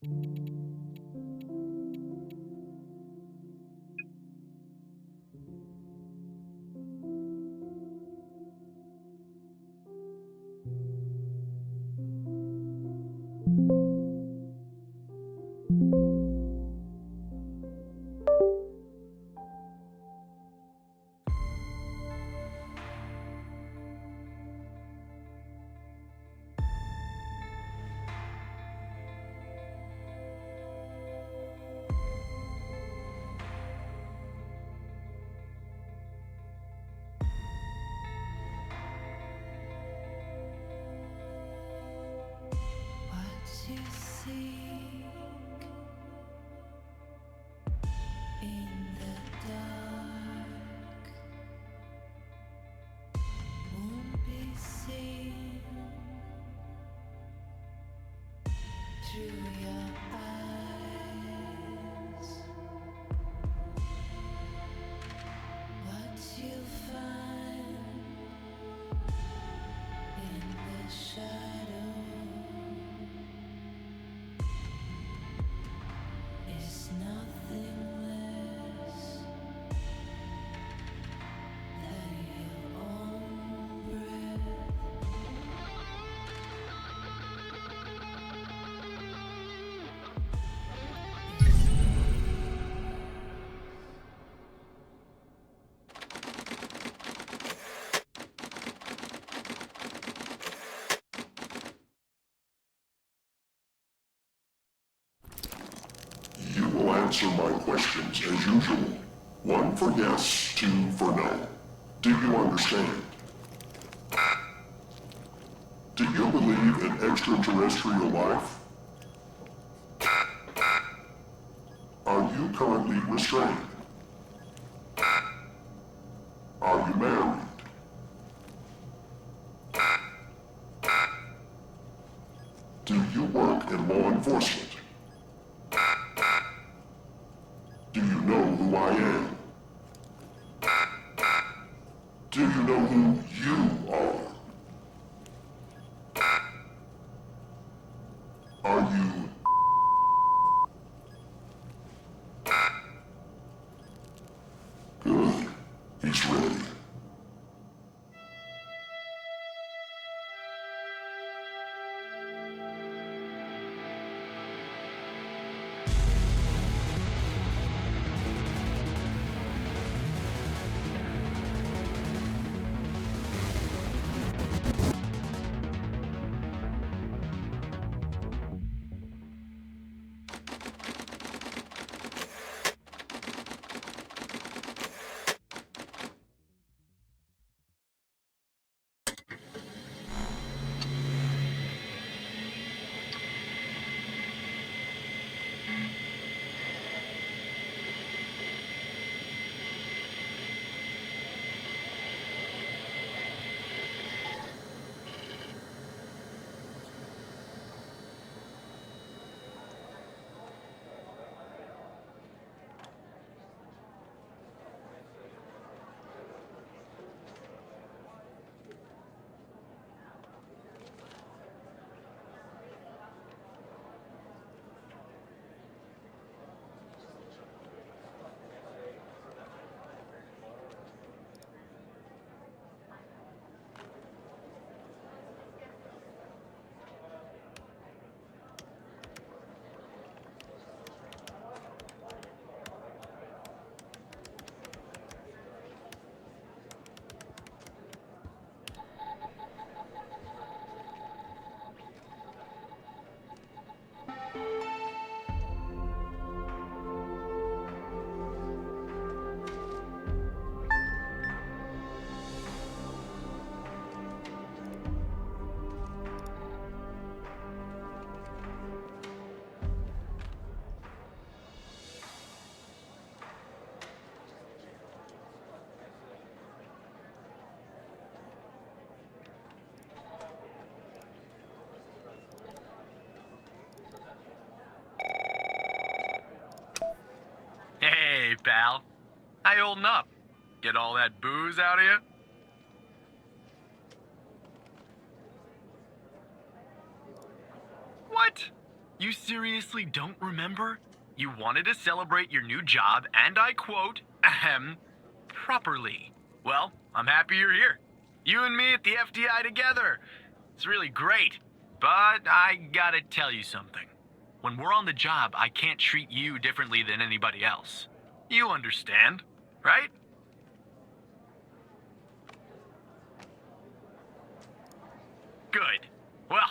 What you seek in the dark won't be seen through your eyes. What you find in the shadow is nothing less than your own breath. You will answer my questions as usual. 1 for yes, 2 for no. Do you understand? Do you believe in extraterrestrial life? Are you currently restrained? Are you married? Do you work in law enforcement? Do you know who I am? Do you know who you are? Are you... Good. He's ready. Hey, pal. How you holding up? Get all that booze out of you? What? You seriously don't remember? You wanted to celebrate your new job, and I quote, ahem, properly. Well, I'm happy you're here. You and me at the FDI together. It's really great. But I gotta tell you something. When we're on the job, I can't treat you differently than anybody else. You understand, right? Good. Well,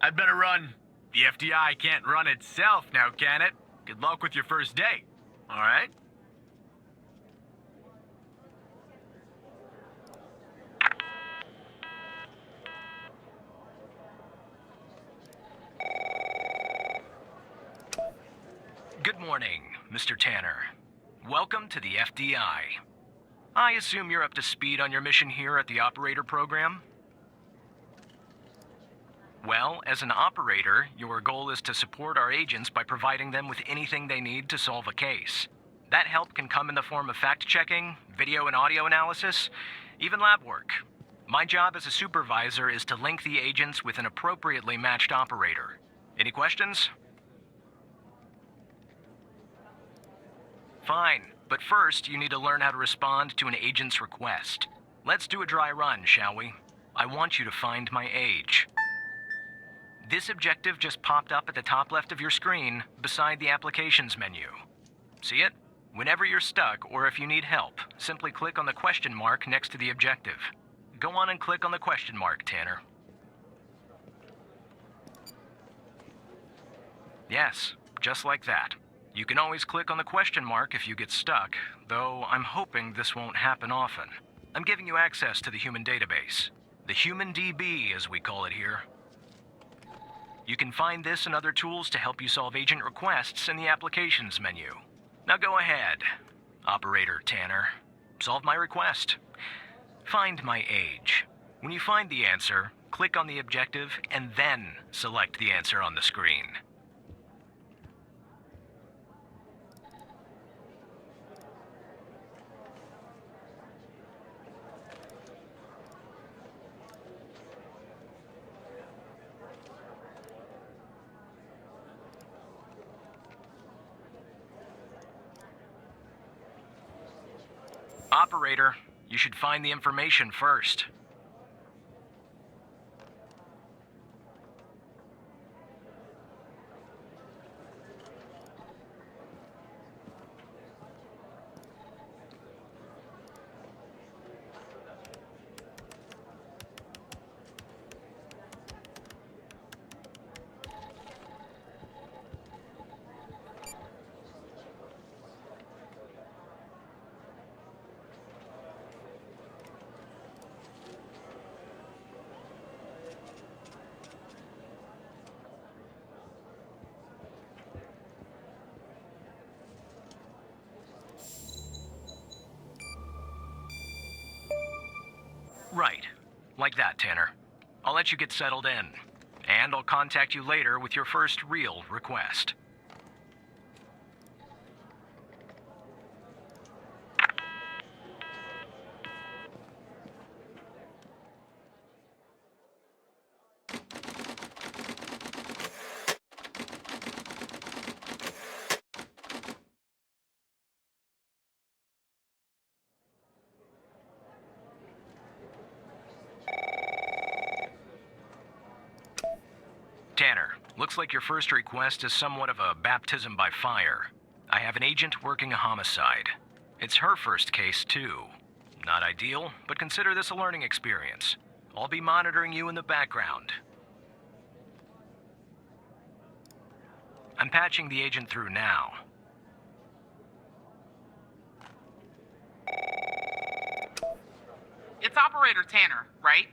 I'd better run. The FDI can't run itself now, can it? Good luck with your first day. All right? Good morning, Mr. Tanner. Welcome to the FDI. I assume you're up to speed on your mission here at the operator program? Well, as an operator, your goal is to support our agents by providing them with anything they need to solve a case. That help can come in the form of fact-checking, video and audio analysis, even lab work. My job as a supervisor is to link the agents with an appropriately matched operator. Any questions? Fine, but first you need to learn how to respond to an agent's request. Let's do a dry run, shall we? I want you to find my age. This objective just popped up at the top left of your screen, beside the Applications menu. See it? Whenever you're stuck, or if you need help, simply click on the question mark next to the objective. Go on and click on the question mark, Tanner. Yes, just like that. You can always click on the question mark if you get stuck, though I'm hoping this won't happen often. I'm giving you access to the human database. The Human DB, as we call it here. You can find this and other tools to help you solve agent requests in the Applications menu. Now go ahead, Operator Tanner. Solve my request. Find my age. When you find the answer, click on the objective and then select the answer on the screen. Operator, you should find the information first. Right. Like that, Tanner. I'll let you get settled in. And I'll contact you later with your first real request. Tanner, looks like your first request is somewhat of a baptism by fire. I have an agent working a homicide. It's her first case, too. Not ideal, but consider this a learning experience. I'll be monitoring you in the background. I'm patching the agent through now. It's Operator Tanner, right?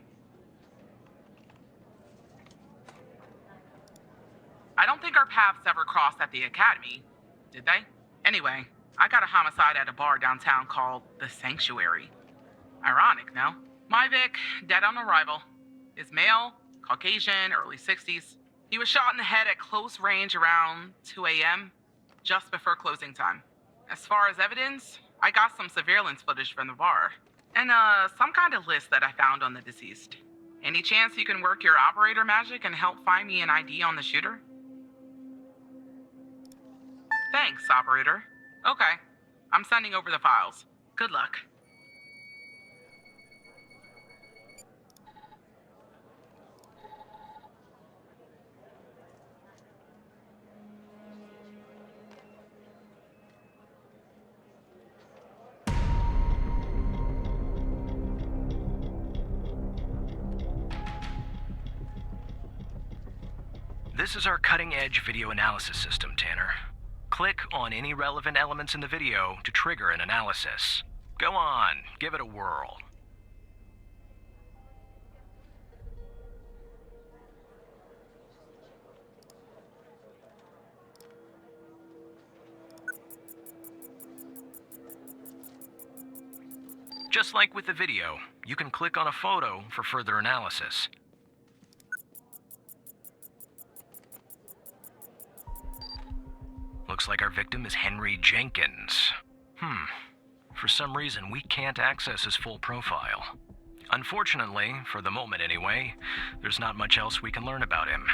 I don't think our paths ever crossed at the academy, did they? Anyway, I got a homicide at a bar downtown called The Sanctuary. Ironic, no? My Vic, dead on arrival. Is male, Caucasian, early 60s. He was shot in the head at close range around 2 a.m., just before closing time. As far as evidence, I got some surveillance footage from the bar. And some kind of list that I found on the deceased. Any chance you can work your operator magic and help find me an ID on the shooter? Thanks, operator. Okay, I'm sending over the files. Good luck. This is our cutting-edge video analysis system, Tanner. Click on any relevant elements in the video to trigger an analysis. Go on, give it a whirl. Just like with the video, you can click on a photo for further analysis. Looks like our victim is Henry Jenkins. For some reason, we can't access his full profile. Unfortunately, for the moment anyway, there's not much else we can learn about him.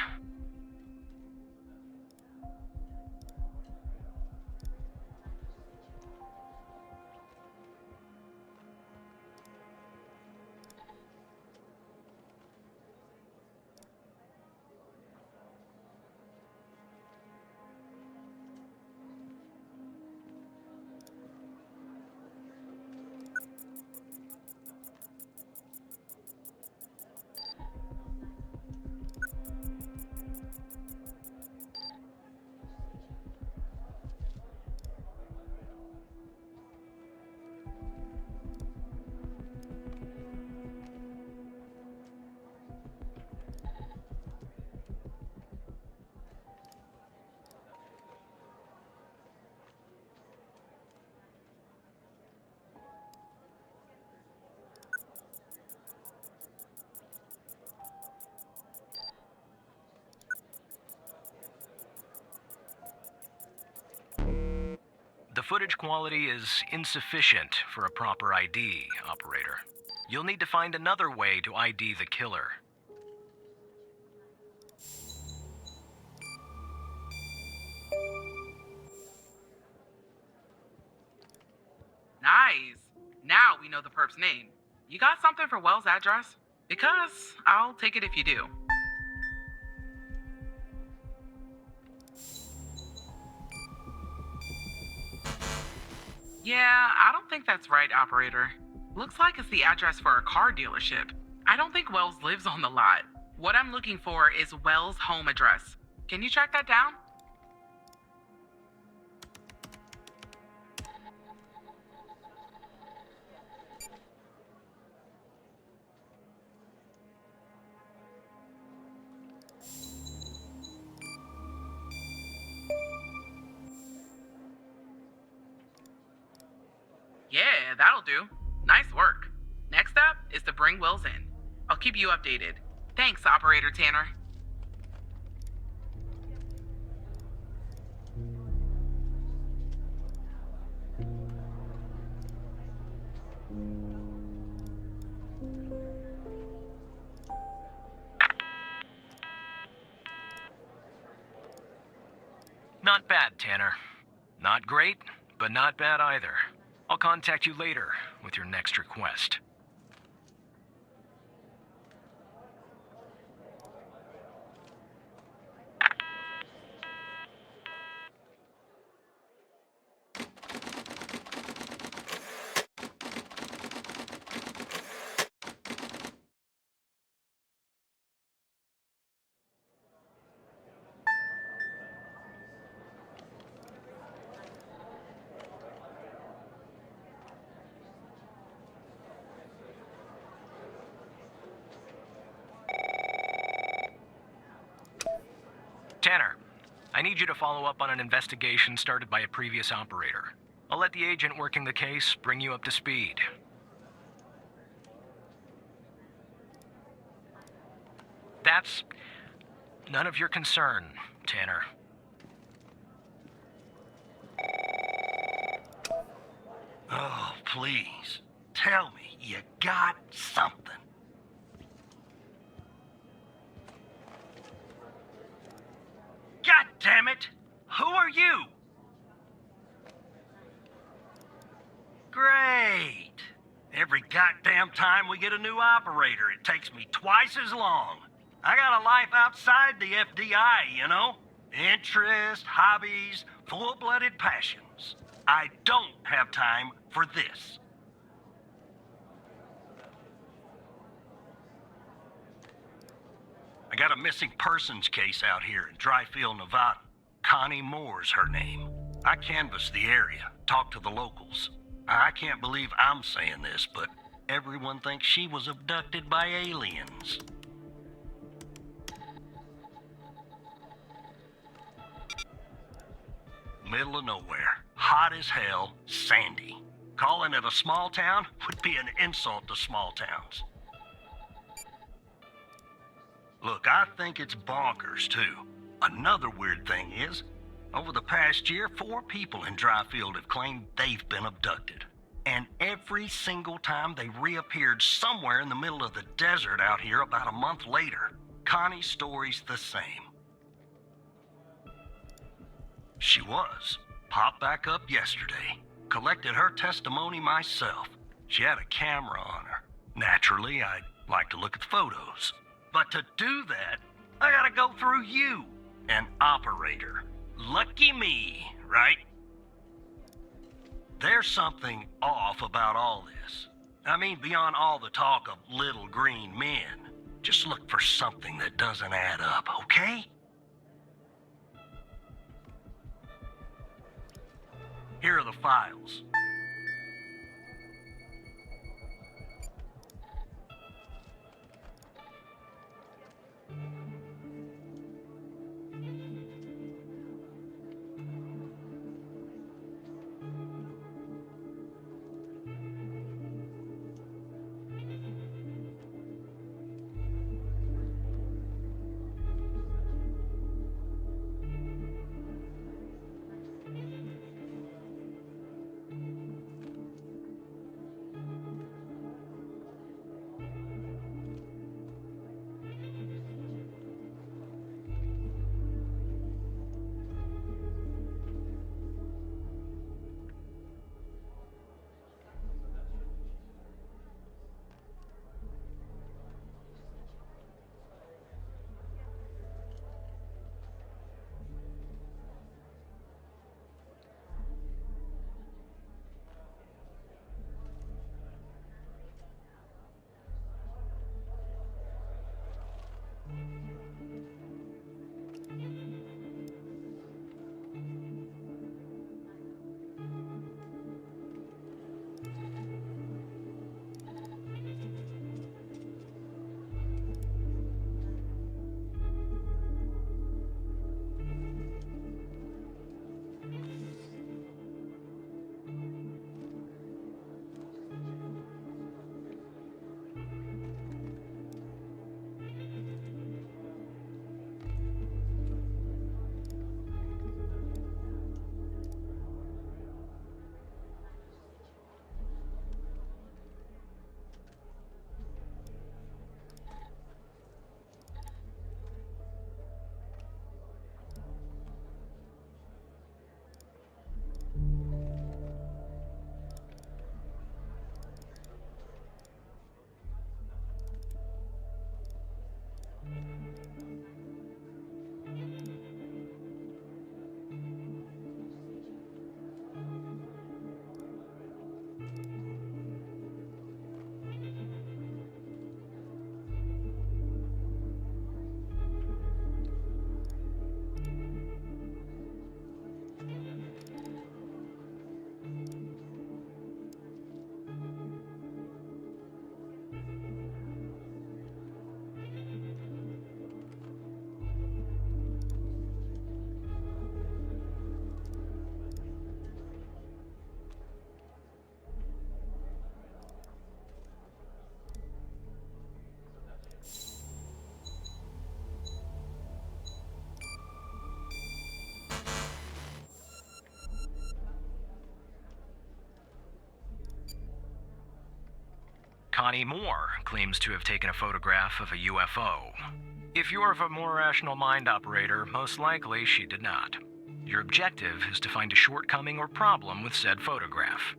The footage quality is insufficient for a proper ID, operator. You'll need to find another way to ID the killer. Nice. Now we know the perp's name. You got something for Wells' address? Because I'll take it if you do. Yeah, I don't think that's right, operator. Looks like it's the address for a car dealership. I don't think Wells lives on the lot. What I'm looking for is Wells' home address. Can you track that down? Yeah, that'll do. Nice work. Next up is to bring Wells in. I'll keep you updated. Thanks, Operator Tanner. Not bad, Tanner. Not great, but not bad either. I'll contact you later with your next request. Tanner, I need you to follow up on an investigation started by a previous operator. I'll let the agent working the case bring you up to speed. That's none of your concern, Tanner. Oh, please. Tell me you got something. God damn it! Who are you? time we get a new operator, it takes me twice as long. I got a life outside the FDI, you know? Interests, hobbies, full-blooded passions. I don't have time for this. I got a missing persons case out here in Dryfield, Nevada. Connie Moore's her name. I canvassed the area, talked to the locals. I can't believe I'm saying this, but everyone thinks she was abducted by aliens. Middle of nowhere, hot as hell, sandy. Calling it a small town would be an insult to small towns. Look, I think it's bonkers, too. Another weird thing is, over the past year, 4 people in Dryfield have claimed they've been abducted. And every single time they reappeared somewhere in the middle of the desert out here about a month later. Connie's story's the same. She was. Popped back up yesterday. Collected her testimony myself. She had a camera on her. Naturally, I'd like to look at the photos. But to do that, I gotta go through you, an operator. Lucky me, right? There's something off about all this. I mean, beyond all the talk of little green men. Just look for something that doesn't add up, okay? Here are the files. Connie Moore claims to have taken a photograph of a UFO. If you're of a more rational mind, operator, most likely she did not. Your objective is to find a shortcoming or problem with said photograph.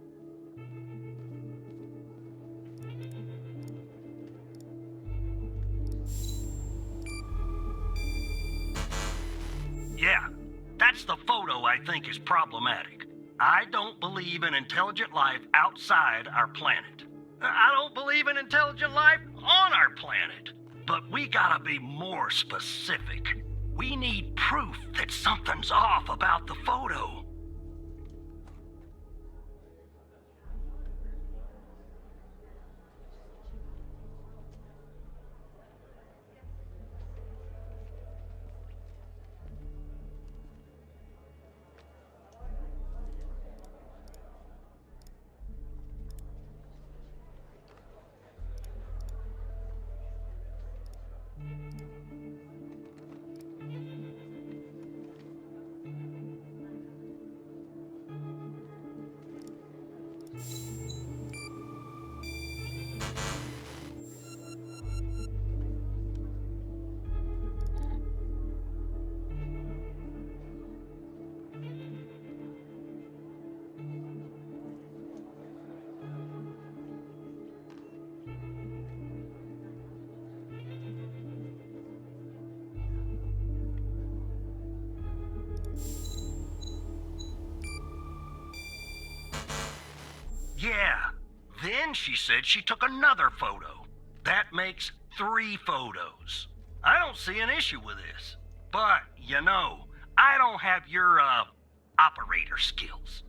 photo I think is problematic. I don't believe in intelligent life outside our planet. I don't believe in intelligent life on our planet. But we gotta be more specific. We need proof that something's off about the photo. Yeah. Then she said she took another photo. That makes 3 photos. I don't see an issue with this. But, you know, I don't have your, operator skills.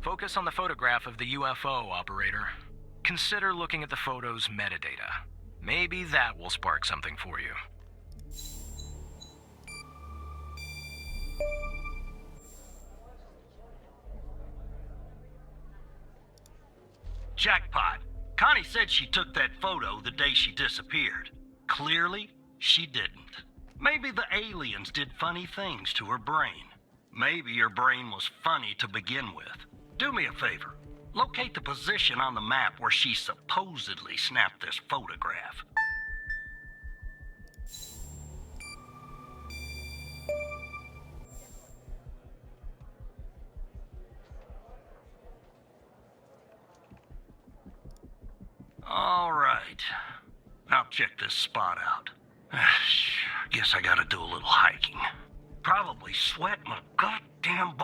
Focus on the photograph of the UFO, operator. Consider looking at the photo's metadata. Maybe that will spark something for you. Jackpot. Connie said she took that photo the day she disappeared. Clearly, she didn't. Maybe the aliens did funny things to her brain. Maybe her brain was funny to begin with. Do me a favor. Locate the position on the map where she supposedly snapped this photograph. All right. I'll check this spot out. Guess I gotta do a little hiking. Probably sweat my goddamn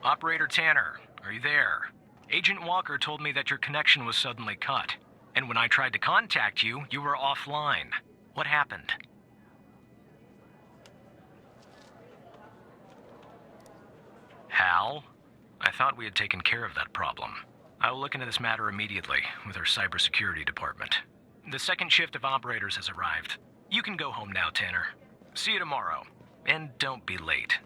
Operator Tanner, are you there? Agent Walker told me that your connection was suddenly cut. And when I tried to contact you, you were offline. What happened? Hal? I thought we had taken care of that problem. I will look into this matter immediately with our cybersecurity department. The second shift of operators has arrived. You can go home now, Tanner. See you tomorrow. And don't be late.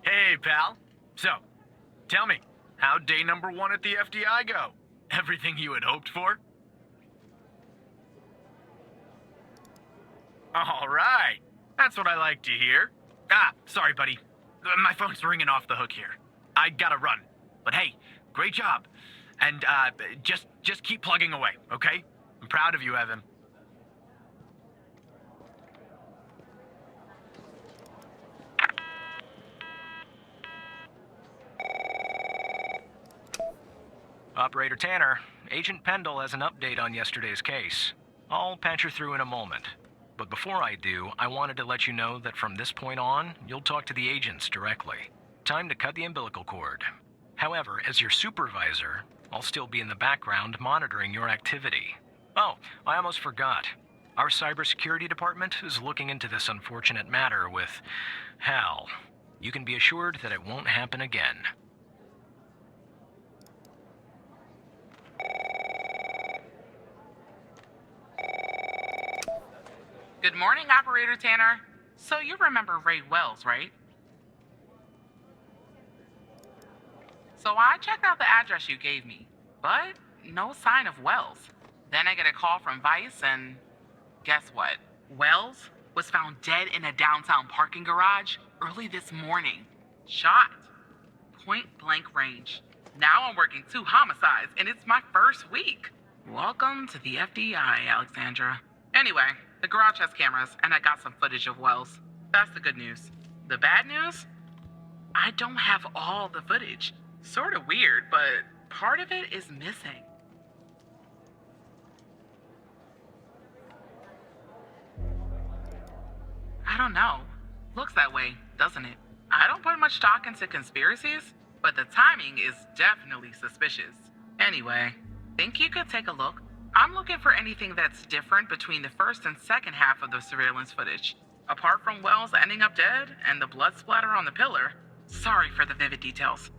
Hey, pal. So, tell me, how'd day number 1 at the FDI go? Everything you had hoped for? All right. That's what I like to hear. Sorry, buddy. My phone's ringing off the hook here. I gotta run. But hey, great job. And, just keep plugging away, okay? I'm proud of you, Evan. Operator Tanner, Agent Pendle has an update on yesterday's case. I'll patch her through in a moment. But before I do, I wanted to let you know that from this point on, you'll talk to the agents directly. Time to cut the umbilical cord. However, as your supervisor, I'll still be in the background monitoring your activity. Oh, I almost forgot. Our cybersecurity department is looking into this unfortunate matter with Hal. You can be assured that it won't happen again. Good morning, Operator Tanner. So you remember Ray Wells, right? So I checked out the address you gave me, but no sign of Wells. Then I get a call from Vice, and guess what? Wells was found dead in a downtown parking garage early this morning. Shot. Point blank range. Now I'm working 2 homicides, and it's my first week. Welcome to the FDI, Alexandra. Anyway, the garage has cameras, and I got some footage of Wells. That's the good news. The bad news? I don't have all the footage. Sort of weird, but part of it is missing. I don't know. Looks that way, doesn't it? I don't put much stock into conspiracies, but the timing is definitely suspicious. Anyway, think you could take a look? I'm looking for anything that's different between the first and second half of the surveillance footage. Apart from Wells ending up dead and the blood splatter on the pillar. Sorry for the vivid details.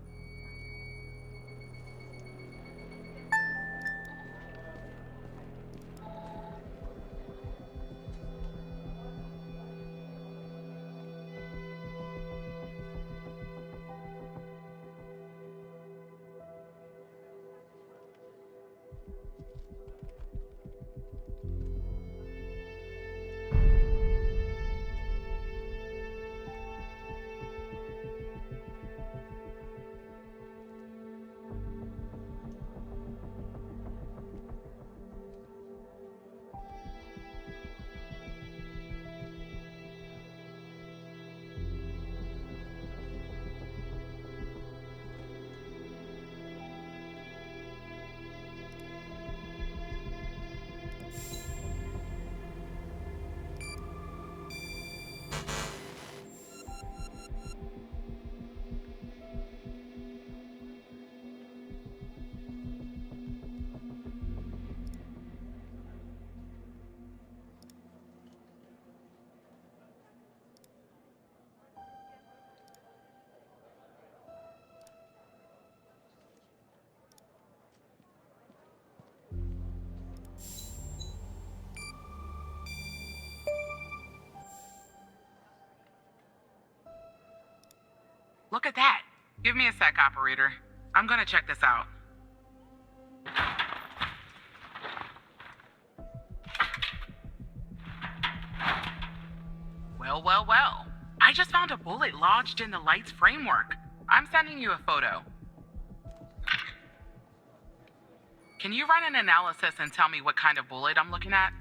Look at that. Give me a sec, operator. I'm gonna check this out. Well. I just found a bullet lodged in the light's framework. I'm sending you a photo. Can you run an analysis and tell me what kind of bullet I'm looking at?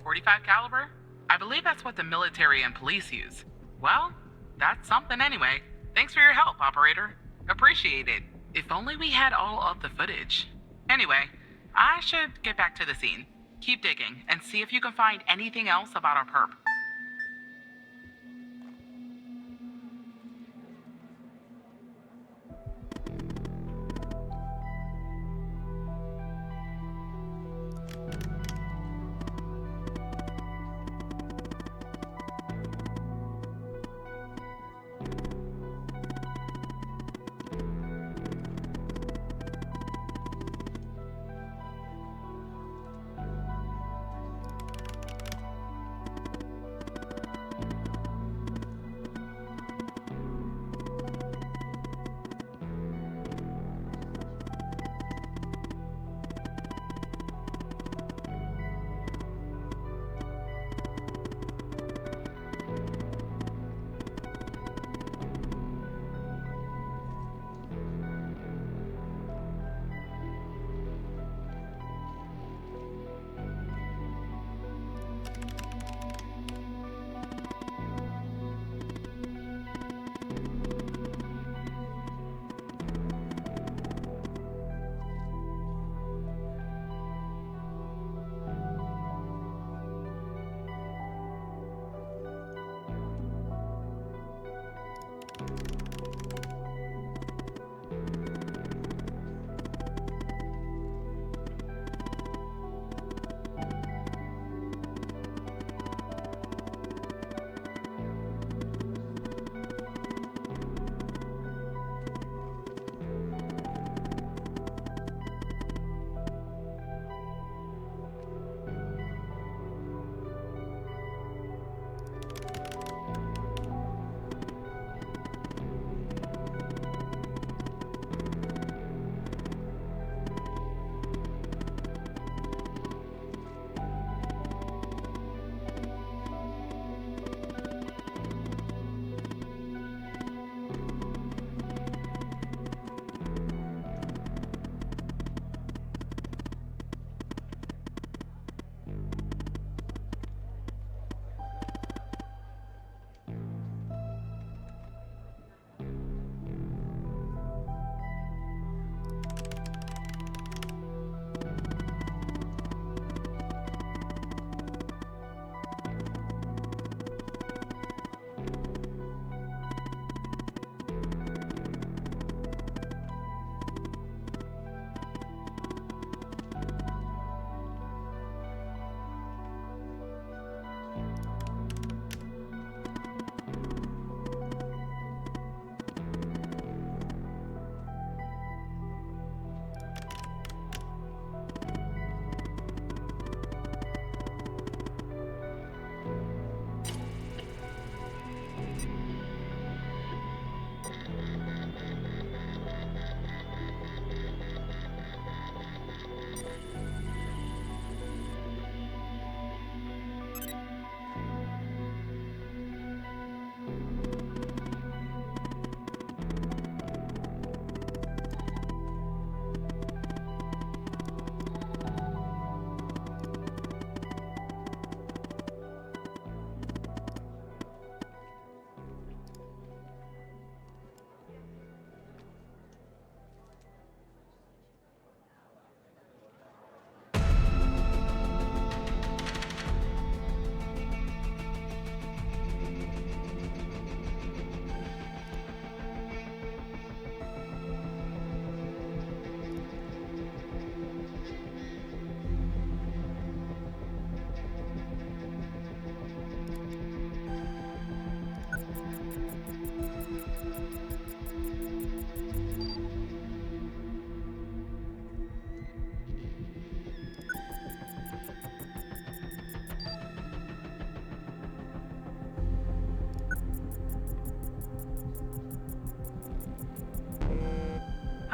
.45 caliber? I believe that's what the military and police use. Well, that's something anyway. Thanks for your help, operator. Appreciate it. If only we had all of the footage. Anyway, I should get back to the scene. Keep digging and see if you can find anything else about our perp.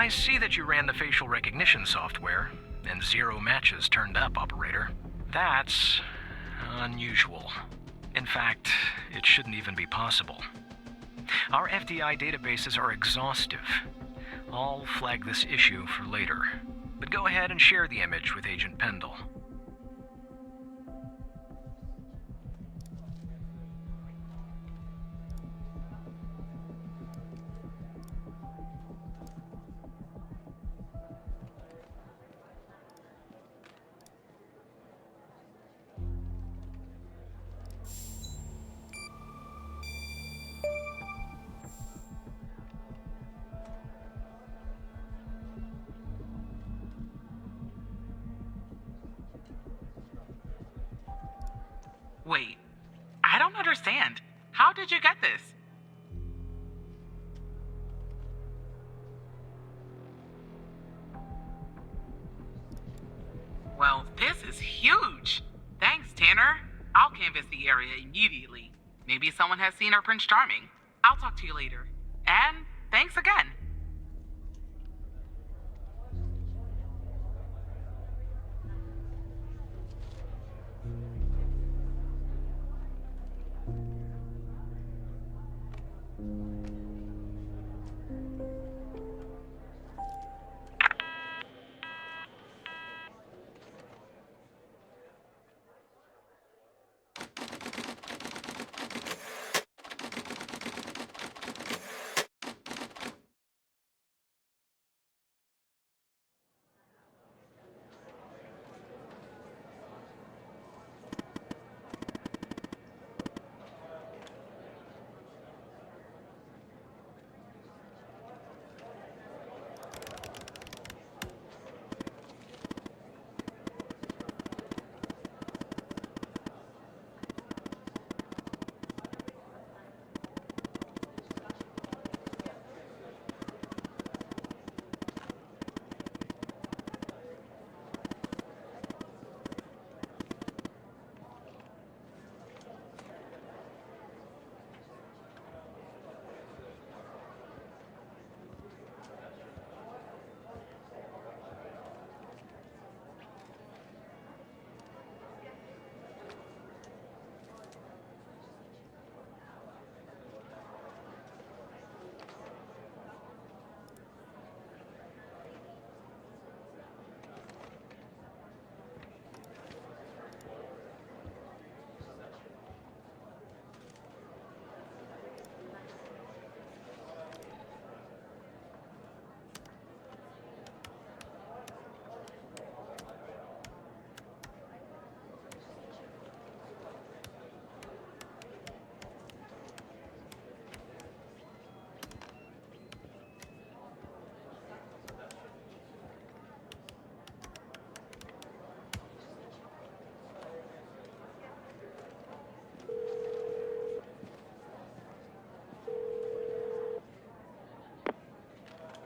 I see that you ran the facial recognition software, and 0 matches turned up, Operator. That's unusual. In fact, it shouldn't even be possible. Our FDI databases are exhaustive. I'll flag this issue for later, but go ahead and share the image with Agent Pendle. Wait, I don't understand. How did you get this? Well, this is huge. Thanks, Tanner. I'll canvass the area immediately. Maybe someone has seen our Prince Charming. I'll talk to you later. And thanks again.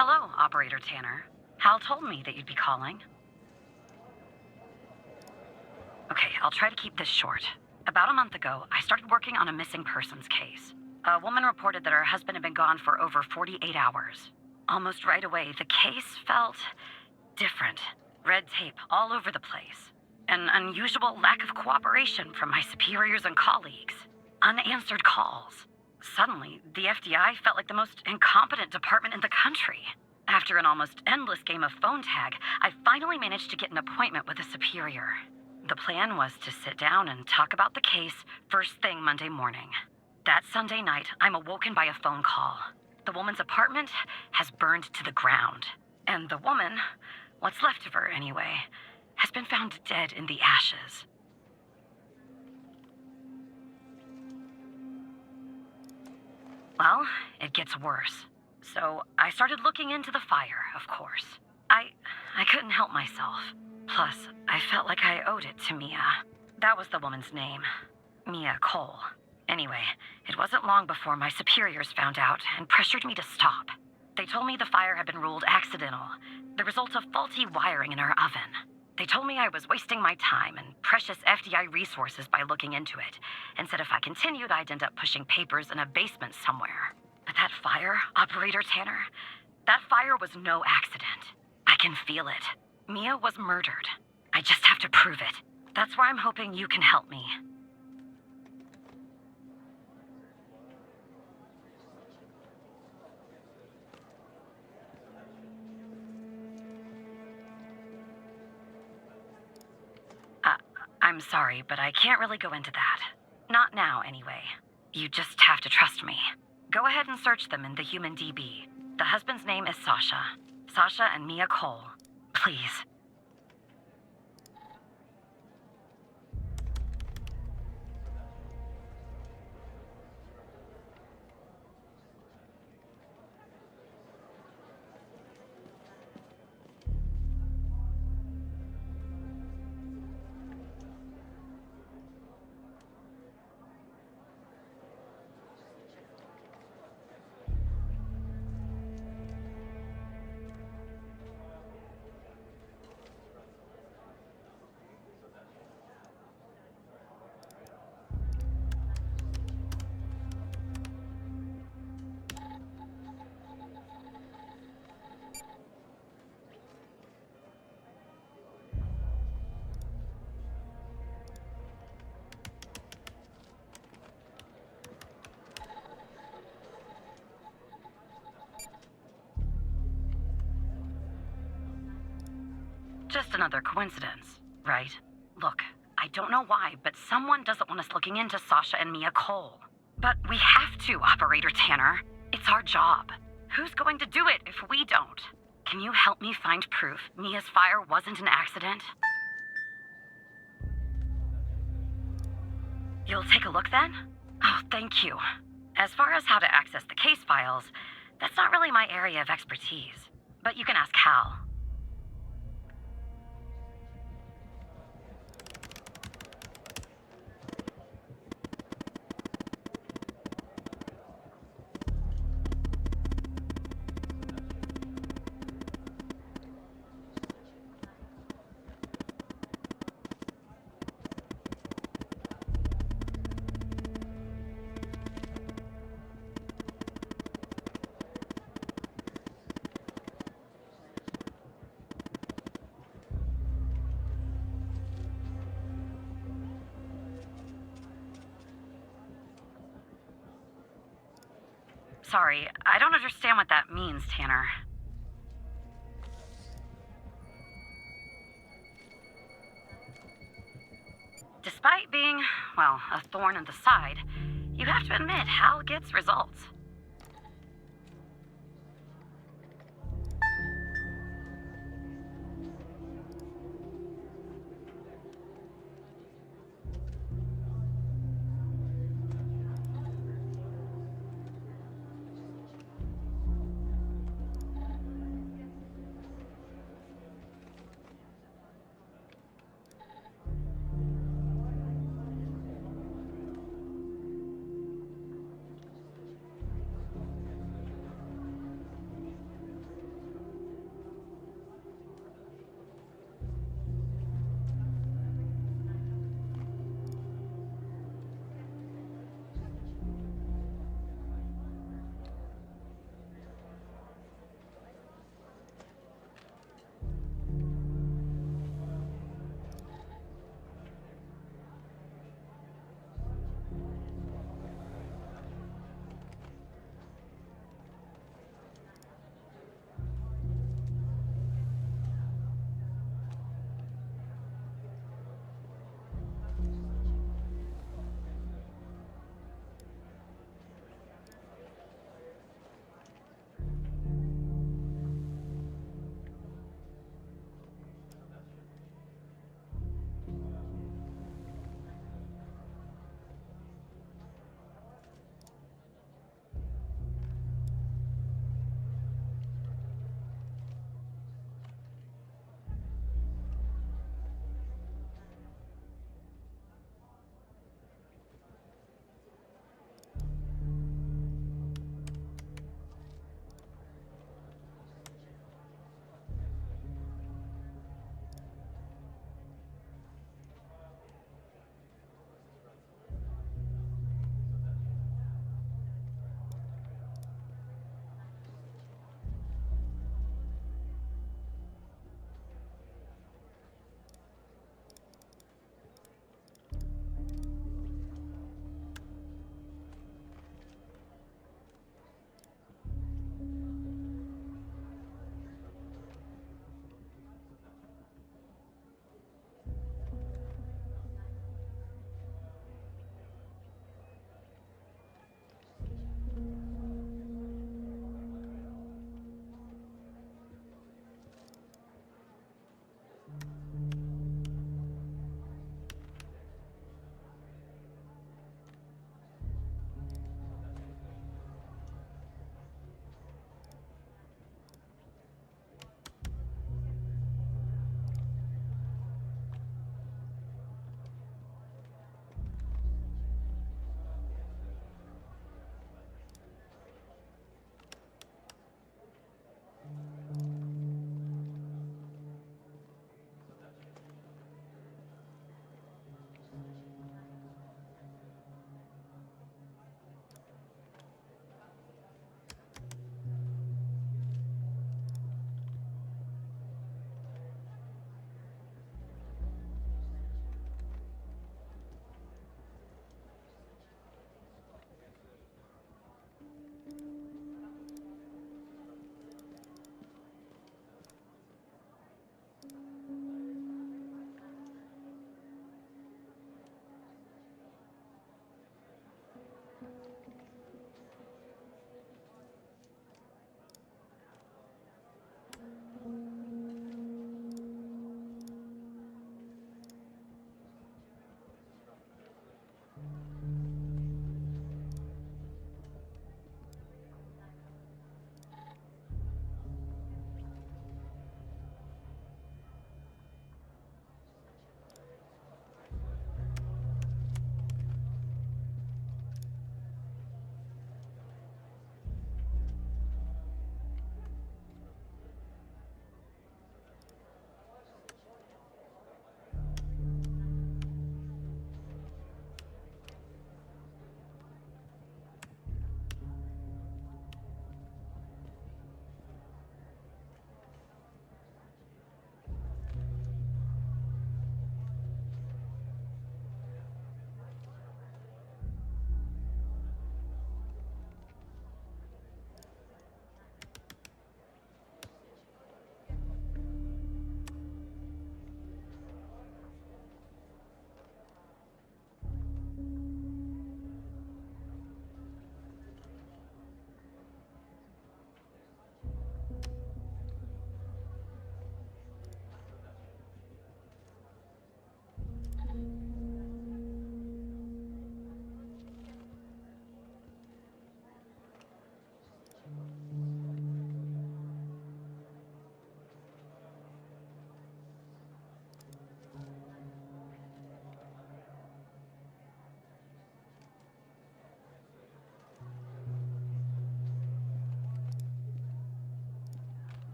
Hello, Operator Tanner. Hal told me that you'd be calling. Okay, I'll try to keep this short. About a month ago, I started working on a missing persons case. A woman reported that her husband had been gone for over 48 hours. Almost right away, the case felt different. Red tape all over the place. An unusual lack of cooperation from my superiors and colleagues. Unanswered calls. Suddenly, the FDI felt like the most incompetent department in the country. After an almost endless game of phone tag, I finally managed to get an appointment with a superior. The plan was to sit down and talk about the case first thing Monday morning. That Sunday night, I'm awoken by a phone call. The woman's apartment has burned to the ground. And the woman, what's left of her anyway, has been found dead in the ashes. Well, it gets worse. So I started looking into the fire, of course. I couldn't help myself. Plus, I felt like I owed it to Mia. That was the woman's name. Mia Cole. Anyway, it wasn't long before my superiors found out and pressured me to stop. They told me the fire had been ruled accidental, the result of faulty wiring in our oven. They told me I was wasting my time and precious FDI resources by looking into it, and said if I continued, I'd end up pushing papers in a basement somewhere. But that fire, Operator Tanner, That fire was no accident. I can feel it. Mia was murdered. I just have to prove it. That's where I'm hoping you can help me. I'm sorry, but I can't really go into that. Not now, anyway. You just have to trust me. Go ahead and search them in the Human DB. The husband's name is Sasha. Sasha and Mia Cole. Please. Just another coincidence, right? Look, I don't know why, but someone doesn't want us looking into Sasha and Mia Cole. But we have to, Operator Tanner. It's our job. Who's going to do it if we don't? Can you help me find proof Mia's fire wasn't an accident? You'll take a look then? Oh, thank you. As far as how to access the case files, that's not really my area of expertise. But you can ask Hal. Sorry, I don't understand what that means, Tanner. Despite being, well, a thorn in the side, you have to admit Hal gets results.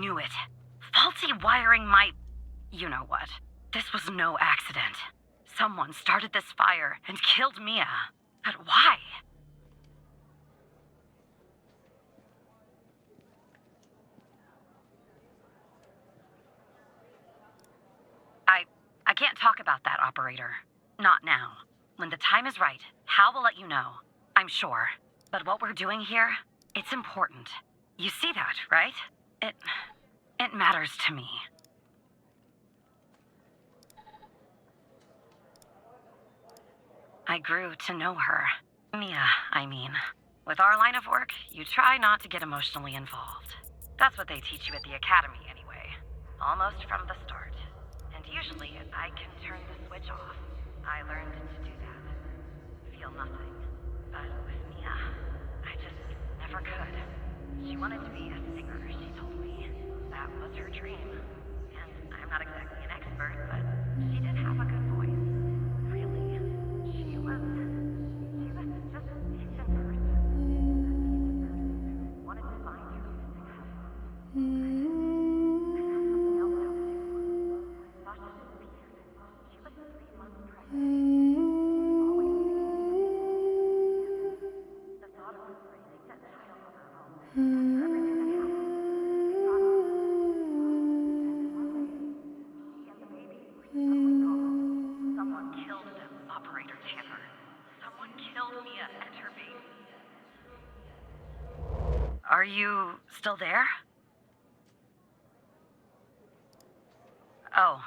knew it. Faulty wiring might... You know what? This was no accident. Someone started this fire and killed Mia. But why? I can't talk about that, operator. Not now. When the time is right, Hal will let you know. I'm sure. But what we're doing here, it's important. You see that, right? It matters to me. I grew to know her. Mia, I mean. With our line of work, you try not to get emotionally involved. That's what they teach you at the academy, anyway. Almost from the start. And usually, I can turn the switch off. I learned to do that. Feel nothing. But with Mia, I just never could. She wanted to be a singer, she told me. That was her dream. And I'm not exactly an expert, but she did have a good voice. Really. She was just a decent person. Wanted to find her music out. I had something else out too. Sasha disappeared. She was 3 months pregnant. The thought of raising that child on her own, after everything that happened, brought her. And one day, she and the baby were suddenly gone. Someone killed them, Operator Tanner. Someone killed Mia and her baby. Are you still there? Oh.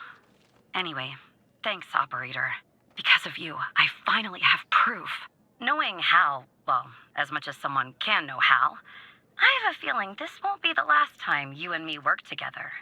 Anyway, thanks, Operator. Because of you, I finally have proof. Knowing Hal, well, as much as someone can know Hal, I have a feeling this won't be the last time you and me work together.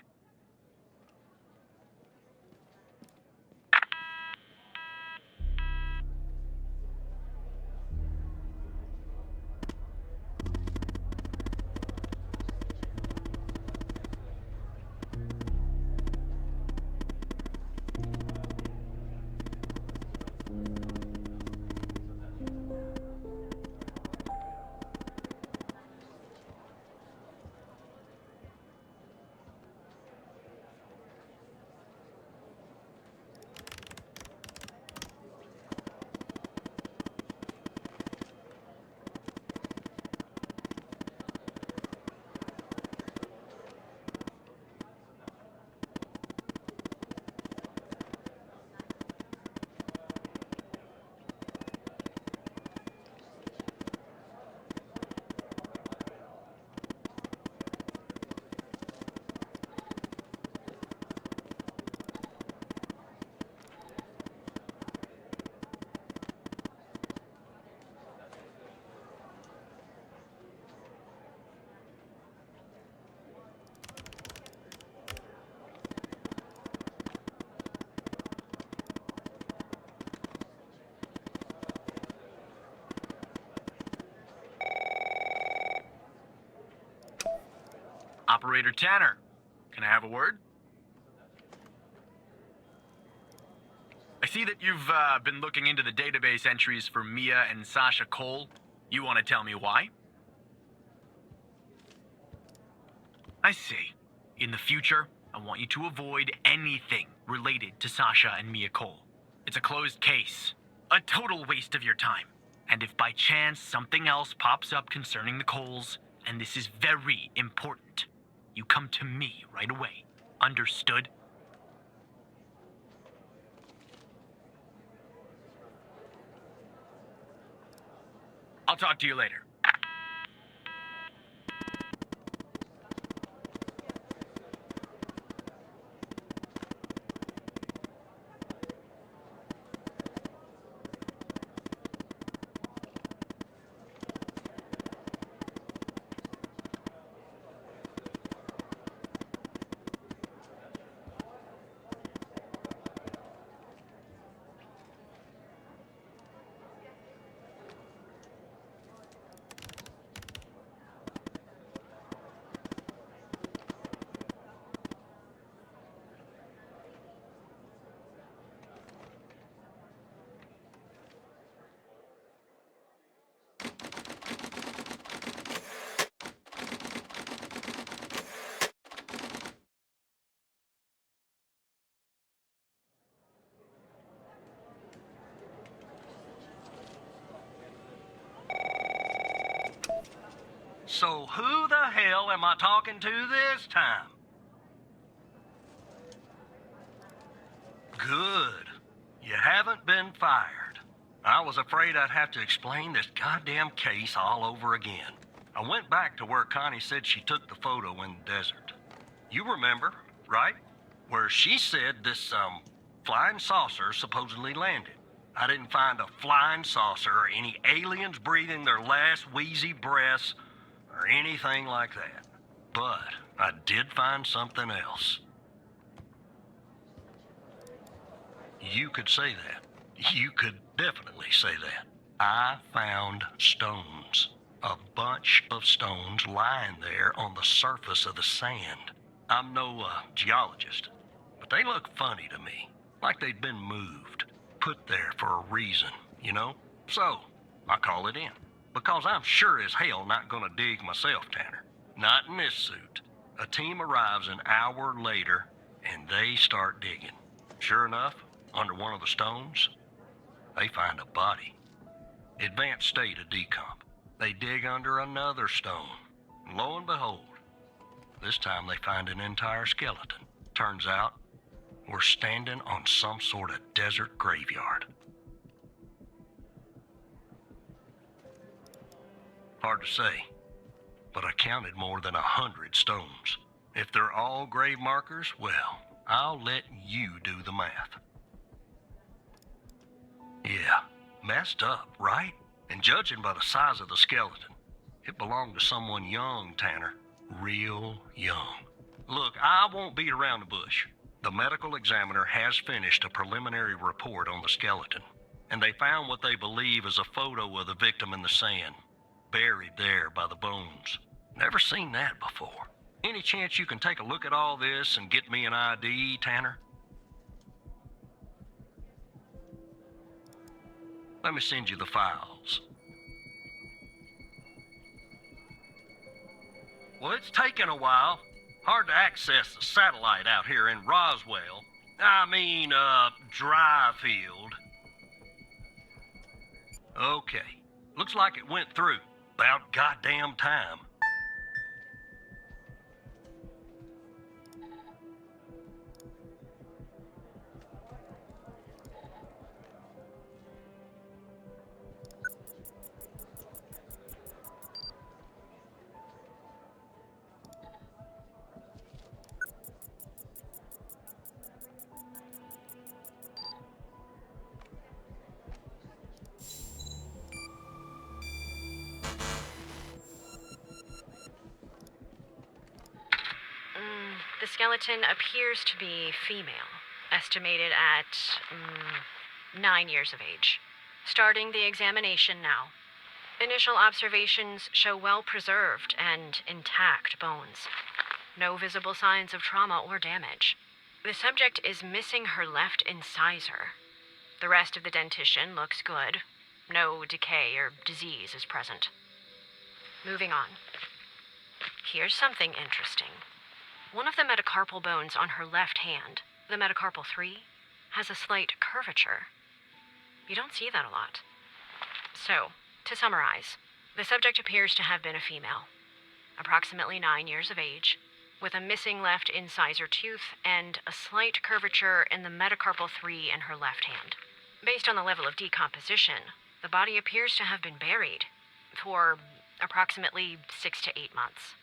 Operator Tanner, can I have a word? I see that you've been looking into the database entries for Mia and Sasha Cole. You want to tell me why? I see. In the future, I want you to avoid anything related to Sasha and Mia Cole. It's a closed case. A total waste of your time. And if by chance something else pops up concerning the Coles, and this is very important, you come to me right away. Understood? I'll talk to you later. So who the hell am I talking to this time? Good. You haven't been fired. I was afraid I'd have to explain this goddamn case all over again. I went back to where Connie said she took the photo in the desert. You remember, right? Where she said this, flying saucer supposedly landed. I didn't find a flying saucer or any aliens breathing their last wheezy breaths or anything like that. But I did find something else. You could say that. You could definitely say that. I found stones. A bunch of stones lying there on the surface of the sand. I'm no geologist, but they look funny to me. Like they'd been moved. Put there for a reason, you know? So, I call it in. Because I'm sure as hell not gonna dig myself, Tanner. Not in this suit. A team arrives an hour later, and they start digging. Sure enough, under one of the stones, they find a body. Advanced state of decomp. They dig under another stone. And lo and behold, this time they find an entire skeleton. Turns out, we're standing on some sort of desert graveyard. Hard to say, but I counted more than 100 stones. If they're all grave markers, well, I'll let you do the math. Yeah, messed up, right? And judging by the size of the skeleton, it belonged to someone young, Tanner. Real young. Look, I won't beat around the bush. The medical examiner has finished a preliminary report on the skeleton, and they found what they believe is a photo of the victim in the sand, buried there by the bones. Never seen that before. Any chance you can take a look at all this and get me an ID, Tanner? Let me send you the files. Well, it's taken a while. Hard to access the satellite out here in Roswell. Dryfield. Okay. Looks like it went through. About goddamn time. The skeleton appears to be female, estimated at 9 years of age. Starting the examination now. Initial observations show well-preserved and intact bones. No visible signs of trauma or damage. The subject is missing her left incisor. The rest of the dentition looks good. No decay or disease is present. Moving on. Here's something interesting. One of the metacarpal bones on her left hand, the metacarpal 3, has a slight curvature. You don't see that a lot. So, to summarize, the subject appears to have been a female, approximately 9 years of age, with a missing left incisor tooth and a slight curvature in the metacarpal 3 in her left hand. Based on the level of decomposition, the body appears to have been buried for approximately 6 to 8 months.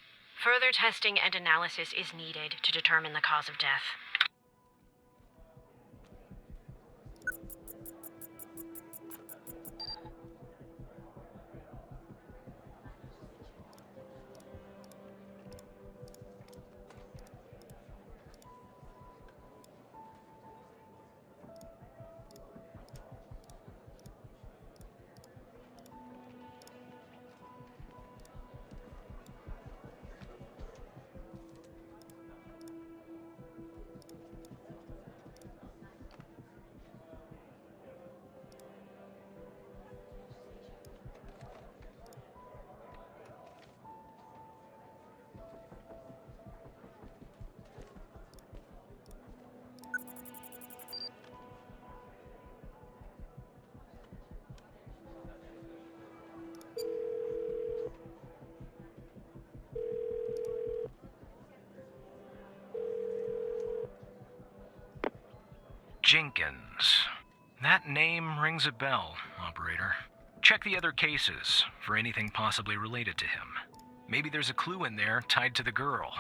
Further testing and analysis is needed to determine the cause of death. Jenkins. That name rings a bell, operator. Check the other cases for anything possibly related to him. Maybe there's a clue in there tied to the girl.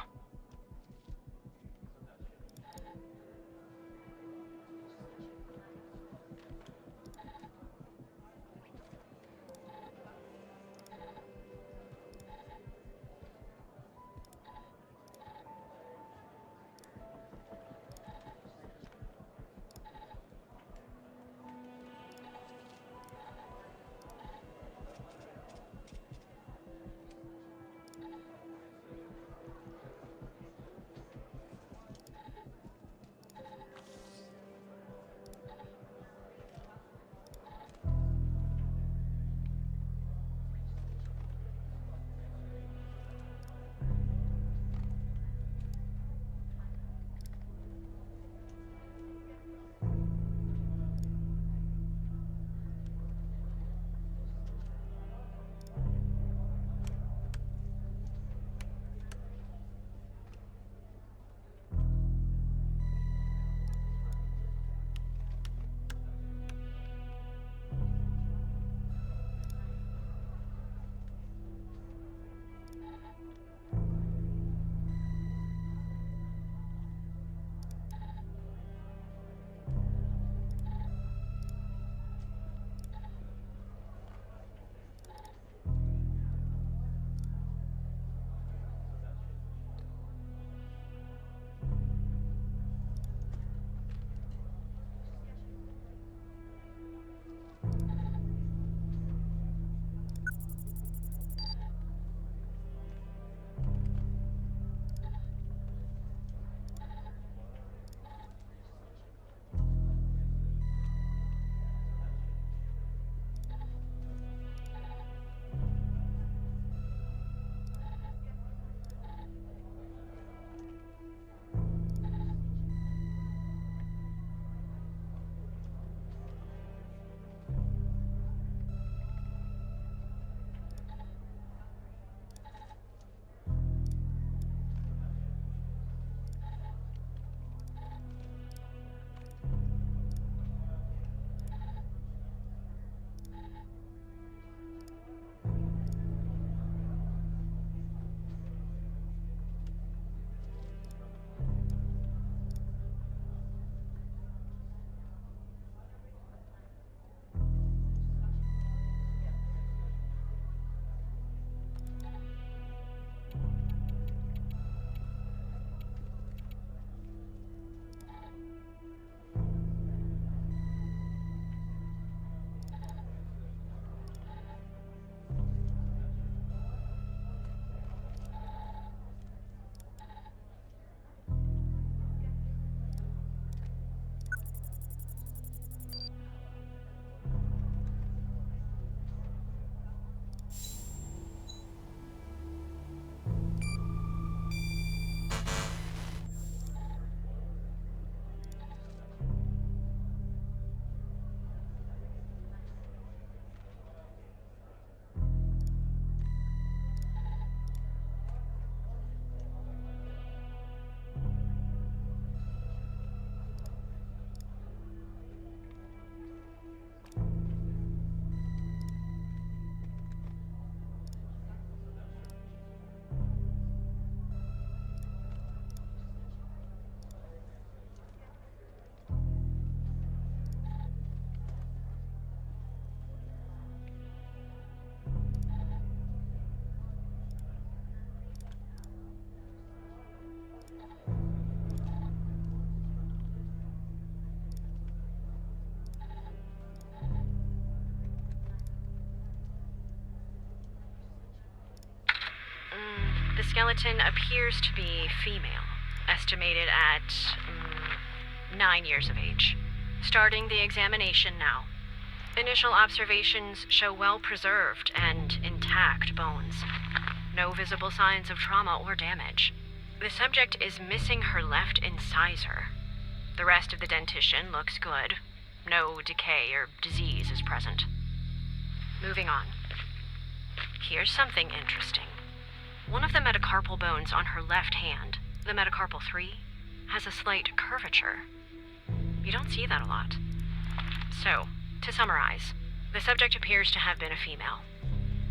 The skeleton appears to be female, estimated at 9 years of age. Starting the examination now. Initial observations show well-preserved and intact bones. No visible signs of trauma or damage. The subject is missing her left incisor. The rest of the dentition looks good. No decay or disease is present. Moving on. Here's something interesting. One of the metacarpal bones on her left hand, the metacarpal 3, has a slight curvature. You don't see that a lot. So, to summarize, the subject appears to have been a female,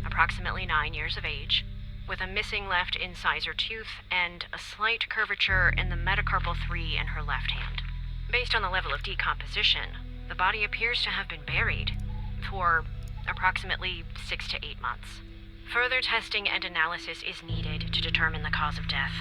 approximately 9 years of age, with a missing left incisor tooth and a slight curvature in the metacarpal 3 in her left hand. Based on the level of decomposition, the body appears to have been buried for approximately 6 to 8 months. Further testing and analysis is needed to determine the cause of death.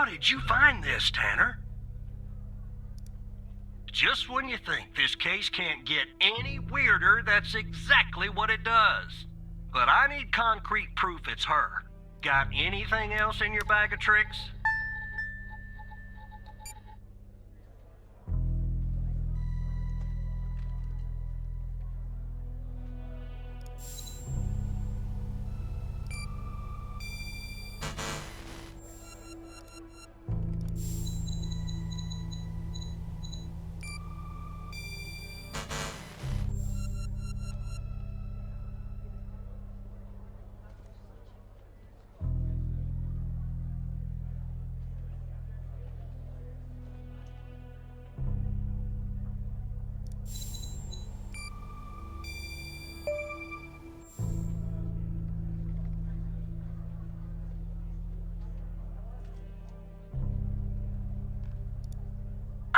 did you find this, Tanner? Just when you think this case can't get any weirder, that's exactly what it does. But I need concrete proof it's her. Got anything else in your bag of tricks?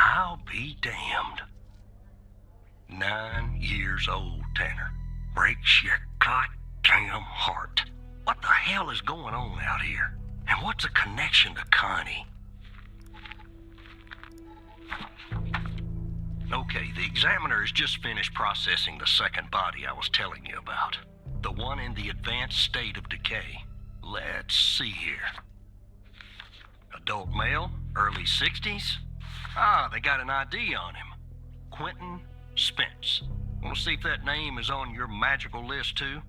I'll be damned. 9 years old, Tanner. Breaks your goddamn heart. What the hell is going on out here? And what's a connection to Connie? Okay, the examiner has just finished processing the second body I was telling you about. The one in the advanced state of decay. Let's see here. Adult male, early 60s. Ah, they got an ID on him. Quentin Spence. Want to see if that name is on your magical list, too?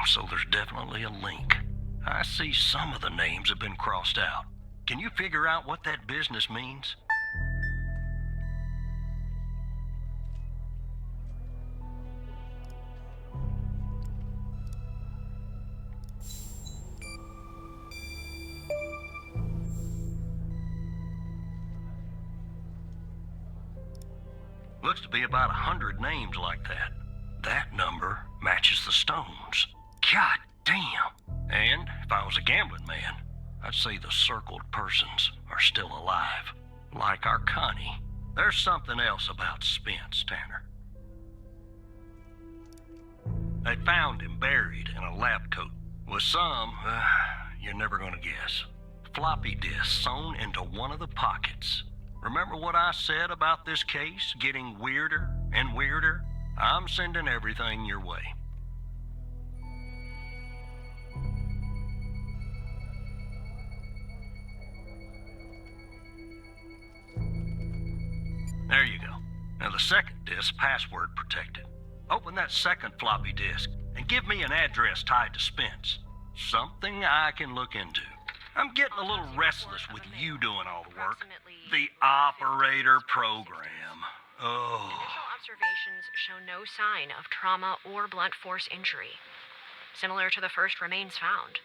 So there's definitely a link. I see some of the names have been crossed out. Can you figure out what that business means? Looks to be about 100 names like that. That number matches the stones. God damn. And if I was a gambling man, I'd say the circled persons are still alive. Like our Connie. There's something else about Spence, Tanner. They found him buried in a lab coat with some, you're never gonna guess, floppy disk sewn into one of the pockets. Remember what I said about this case getting weirder and weirder? I'm sending everything your way. There you go. Now the second disk's password protected. Open that second floppy disk and give me an address tied to Spence. Something I can look into. I'm getting a little restless with you doing all the work. The operator program. Oh. Initial observations show no sign of trauma or blunt force injury. Similar to the first remains found.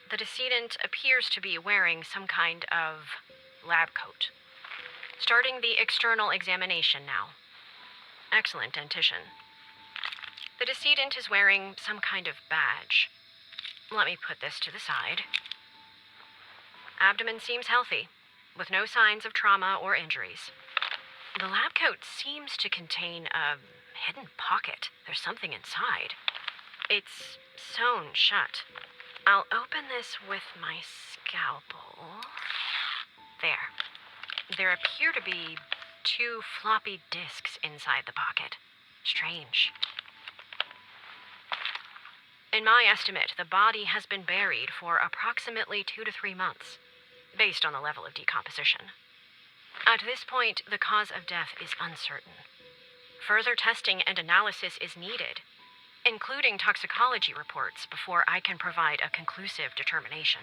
The decedent appears to be wearing some kind of lab coat. Starting the external examination now. Excellent dentition. The decedent is wearing some kind of badge. Let me put this to the side. Abdomen seems healthy, with no signs of trauma or injuries. The lab coat seems to contain a hidden pocket. There's something inside. It's sewn shut. I'll open this with my scalpel. There. There appear to be 2 floppy disks inside the pocket. Strange. In my estimate, the body has been buried for approximately 2 to 3 months, based on the level of decomposition. At this point, the cause of death is uncertain. Further testing and analysis is needed, including toxicology reports, before I can provide a conclusive determination.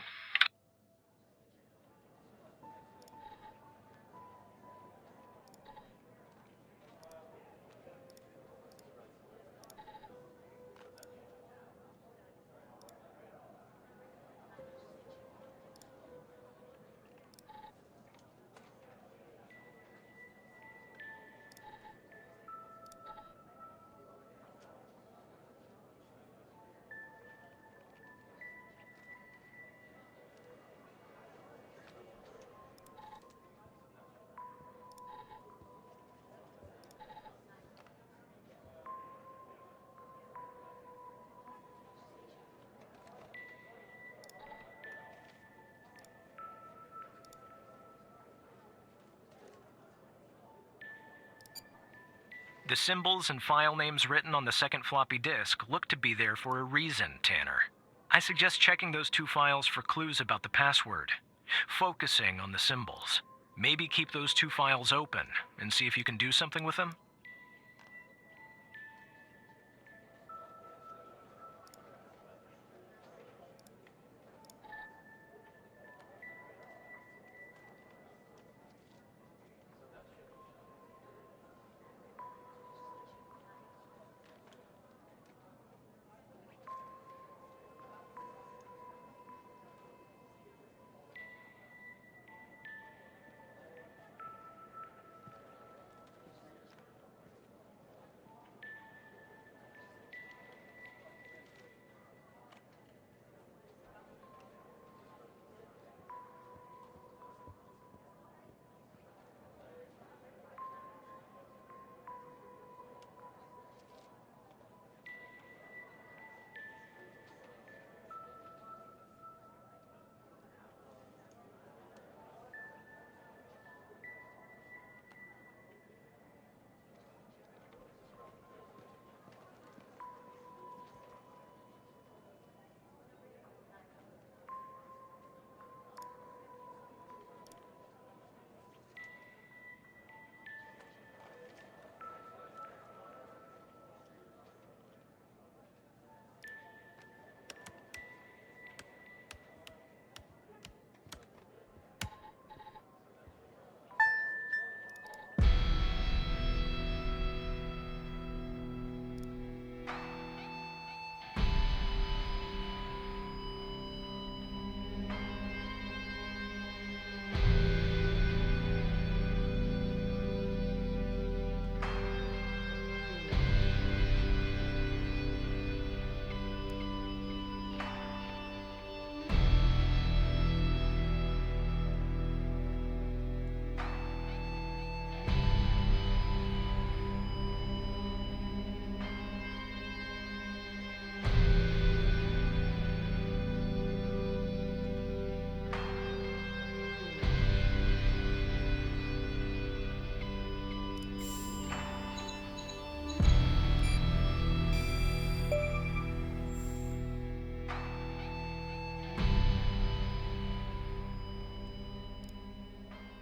The symbols and file names written on the second floppy disk look to be there for a reason, Tanner. I suggest checking those 2 files for clues about the password, focusing on the symbols. Maybe keep those 2 files open and see if you can do something with them.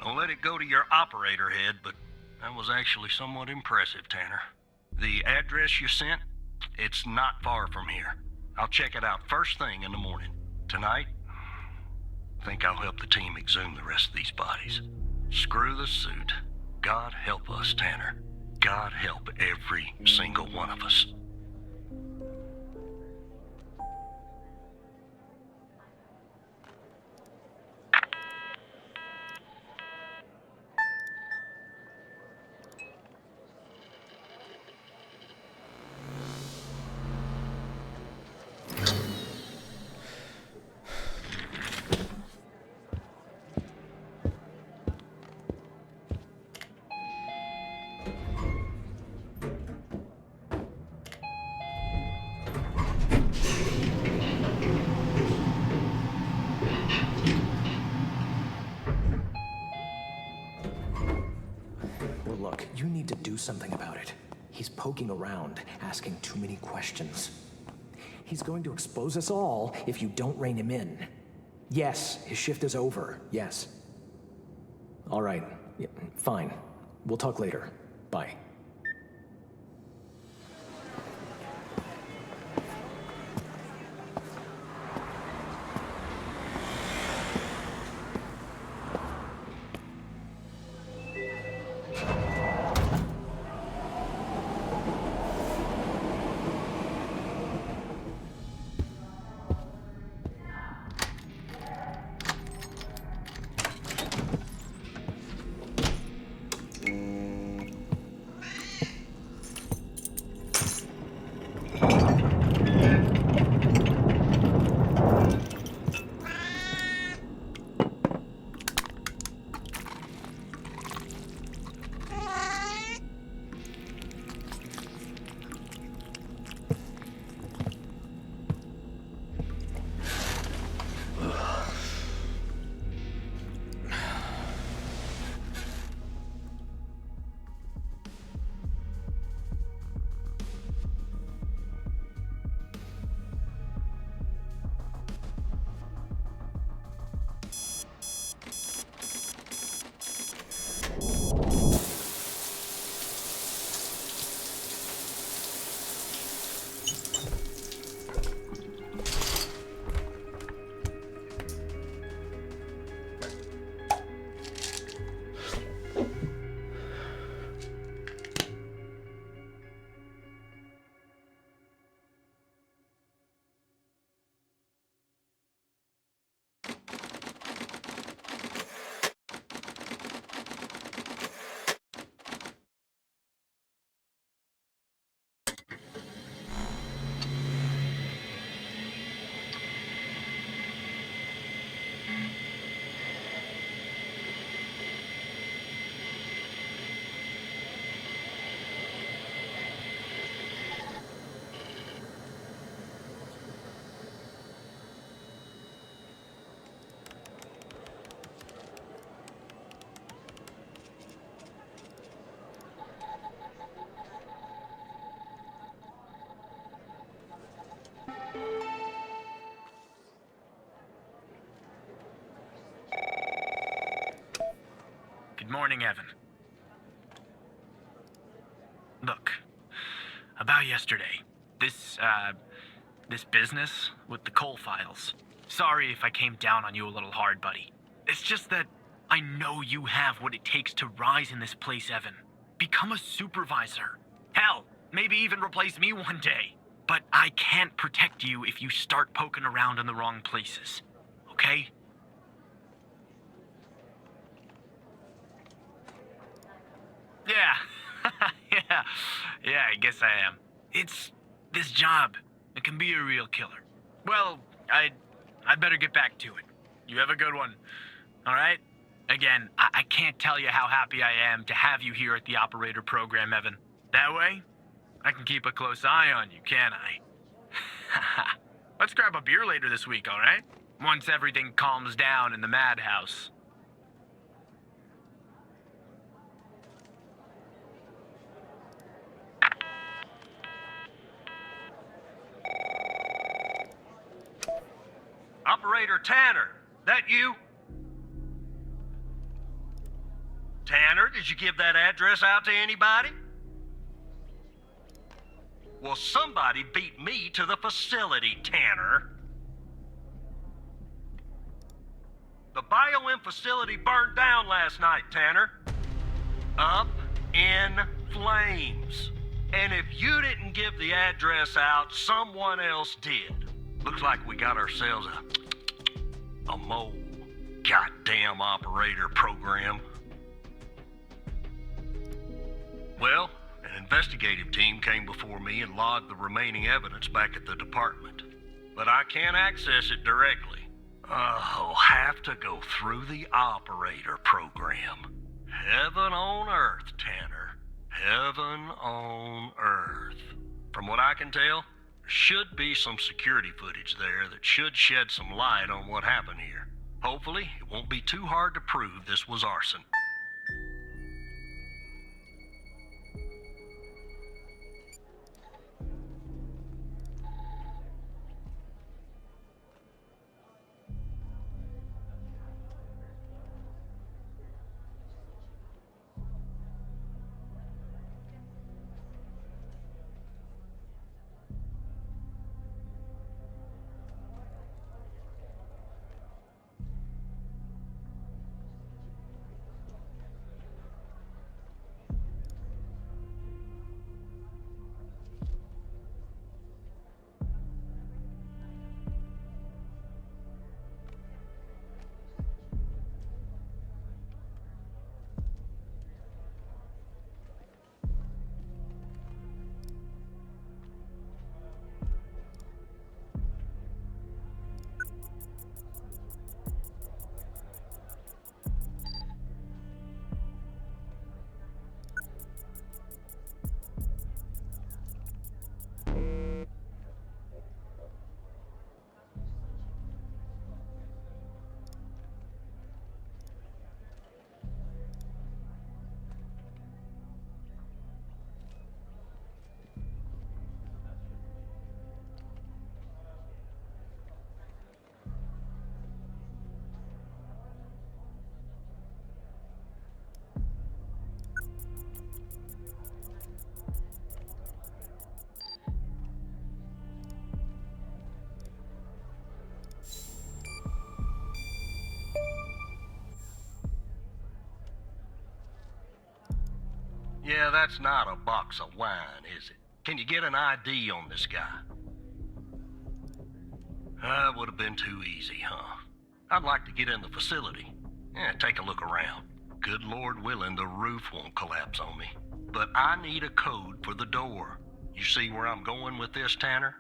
Don't let it go to your operator head, but that was actually somewhat impressive, Tanner. The address you sent, it's not far from here. I'll check it out first thing in the morning. Tonight, I think I'll help the team exhume the rest of these bodies. Screw the suit. God help us, Tanner. God help every single one of us. Well, look, you need to do something about it. He's poking around, asking too many questions. He's going to expose us all if you don't rein him in. Yes, his shift is over. Yes. All right. Yeah, fine. We'll talk later. Bye. morning, Evan. Look, about yesterday, this business with the Cole files. Sorry if I came down on you a little hard, buddy. It's just that I know you have what it takes to rise in this place, Evan. Become a supervisor. Hell, maybe even replace me one day. But I can't protect you if you start poking around in the wrong places. Okay? Yeah. Yeah, I guess I am. It's this job. It can be a real killer. Well, I'd better get back to it. You have a good one. All right? Again, I can't tell you how happy I am to have you here at the operator program, Evan. That way, I can keep a close eye on you, can't I? Let's grab a beer later this week, all right? Once everything calms down in the madhouse. Operator Tanner, that you? Tanner, did you give that address out to anybody? Well, somebody beat me to the facility, Tanner. The BioM facility burned down last night, Tanner. Up in flames. And if you didn't give the address out, someone else did. Looks like we got ourselves a mole. Goddamn operator program. Well, an investigative team came before me and logged the remaining evidence back at the department. But I can't access it directly. I'll have to go through the operator program. Heaven on earth, Tanner. Heaven on earth. From what I can tell, there should be some security footage there that should shed some light on what happened here. Hopefully, it won't be too hard to prove this was arson. Yeah, that's not a box of wine, is it? Can you get an ID on this guy? That would have been too easy, huh? I'd like to get in the facility. Yeah, take a look around. Good Lord willing, the roof won't collapse on me. But I need a code for the door. You see where I'm going with this, Tanner?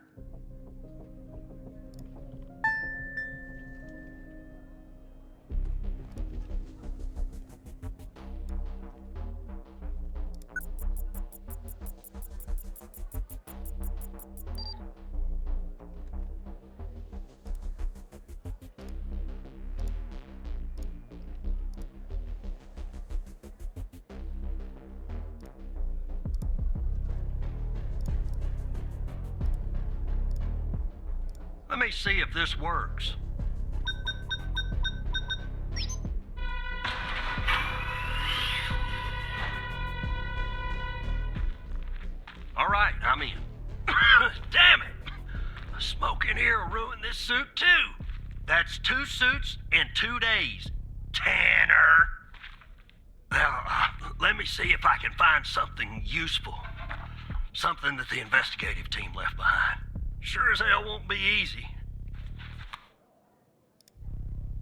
Let me see if this works. All right, I'm in. Damn it! The smoke in here will ruin this suit too. That's 2 suits in 2 days. Tanner! Now, let me see if I can find something useful. Something that the investigative team left behind. Sure as hell won't be easy.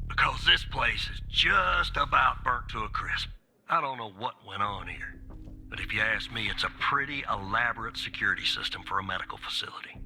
Because this place is just about burnt to a crisp. I don't know what went on here. But if you ask me, it's a pretty elaborate security system for a medical facility.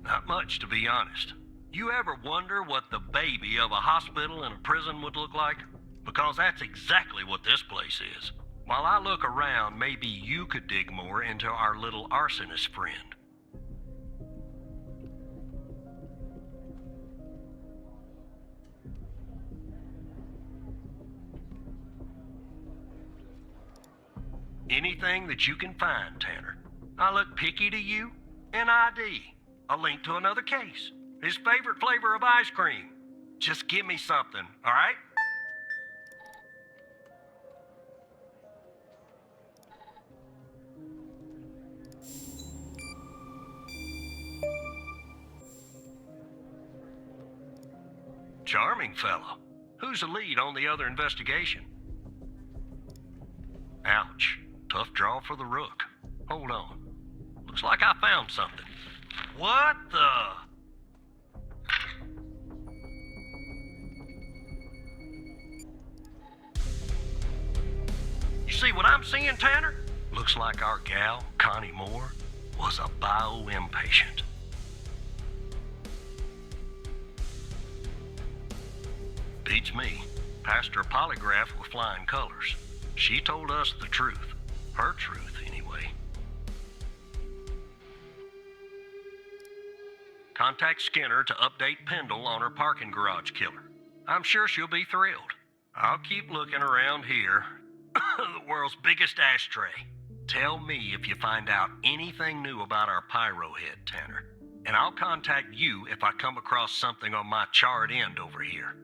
Not much, to be honest. You ever wonder what the baby of a hospital and a prison would look like? Because that's exactly what this place is. While I look around, maybe you could dig more into our little arsonist friend. Anything that you can find, Tanner. I look picky to you? An ID. A link to another case. His favorite flavor of ice cream. Just give me something, all right? Charming fellow. Who's the lead on the other investigation? Ouch. Tough draw for the rook. Hold on. Looks like I found something. What the? You see what I'm seeing, Tanner? Looks like our gal, Connie Moore, was a bio-impatient. Beats me. Passed her polygraph with flying colors. She told us the truth. Her truth, anyway. Contact Skinner to update Pendle on her parking garage killer. I'm sure she'll be thrilled. I'll keep looking around here. The world's biggest ashtray. Tell me if you find out anything new about our pyro head, Tanner. And I'll contact you if I come across something on my charred end over here.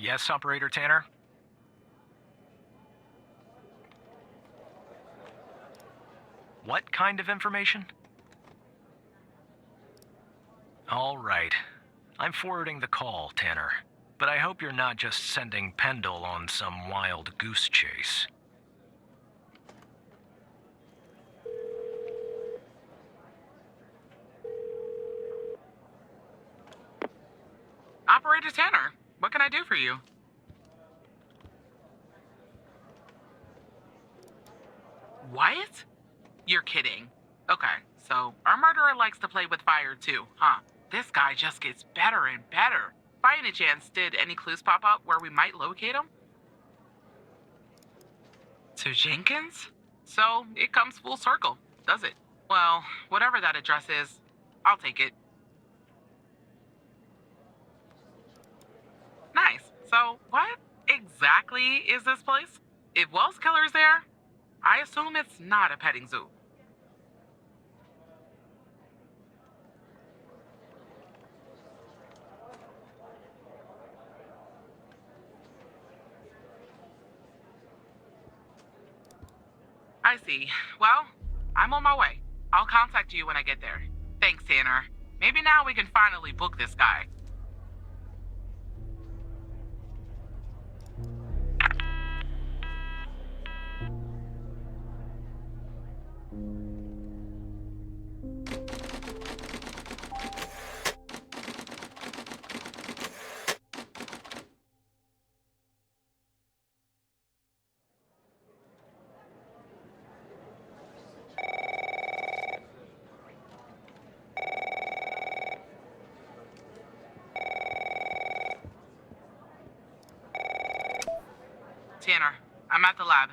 Yes, Operator Tanner? What kind of information? All right. I'm forwarding the call, Tanner. But I hope you're not just sending Pendle on some wild goose chase. Operator Tanner, what can I do for you? What? You're kidding. Okay, so our murderer likes to play with fire too, huh? This guy just gets better and better. By any chance, did any clues pop up where we might locate him? To Jenkins? So, it comes full circle, does it? Well, whatever that address is, I'll take it. Nice. So, what exactly is this place? If Wells Killer's there, I assume it's not a petting zoo. I see. Well, I'm on my way. I'll contact you when I get there. Thanks, Tanner. Maybe now we can finally book this guy. Tanner, I'm at the lab.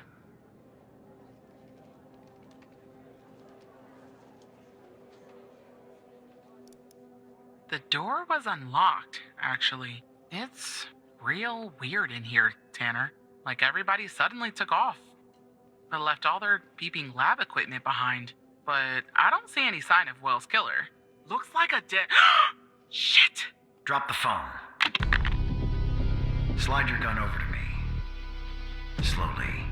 The door was unlocked, actually. It's real weird in here, Tanner. Like everybody suddenly took off. But left all their beeping lab equipment behind. But I don't see any sign of Will's killer. Looks like a dead. Shit! Drop the phone. Slide your gun over to me. Slowly.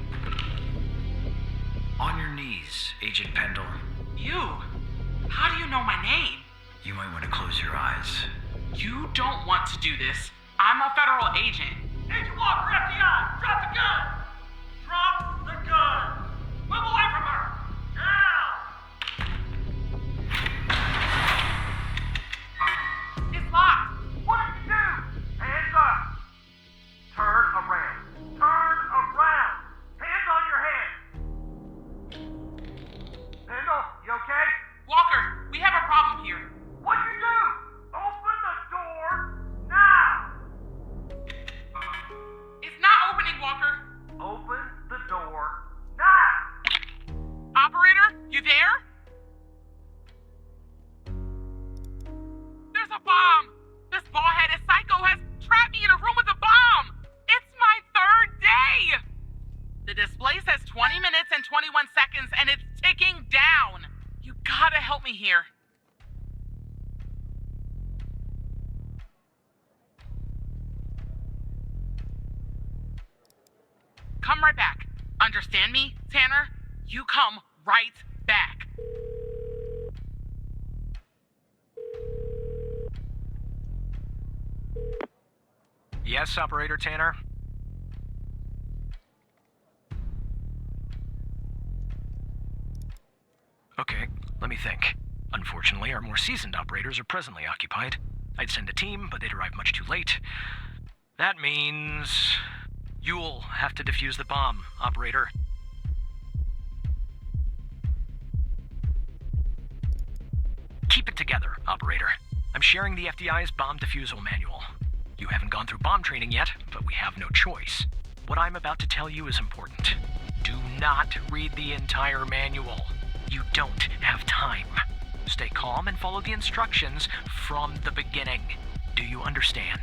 On your knees, Agent Pendle. You? How do you know my name? You might want to close your eyes. You don't want to do this. I'm a federal agent. Agent Walker, FBI! Drop the gun! Drop the gun! Move away from her! Now! It's locked. What did you do? Hands up! Turn around. Turn around! Hands on your head! Pendle, you okay? Walker, we have a problem here. What'd you do? Open the door now! It's not opening, Walker. Open the door now! Operator, you there? There's a bomb. This ball-headed psycho has trapped me in a room with a bomb. It's my third day. The display says 20 minutes and 21 seconds, and it's ticking down. You gotta help me here. Come right back. Understand me, Tanner? You come right back. Yes, Operator Tanner? Okay, let me think. Unfortunately, our more seasoned operators are presently occupied. I'd send a team, but they'd arrive much too late. That means you'll have to defuse the bomb, Operator. Keep it together, Operator. I'm sharing the FDI's bomb defusal manual. You haven't gone through bomb training yet, but we have no choice. What I'm about to tell you is important. Do not read the entire manual. You don't have time. Stay calm and follow the instructions from the beginning. Do you understand?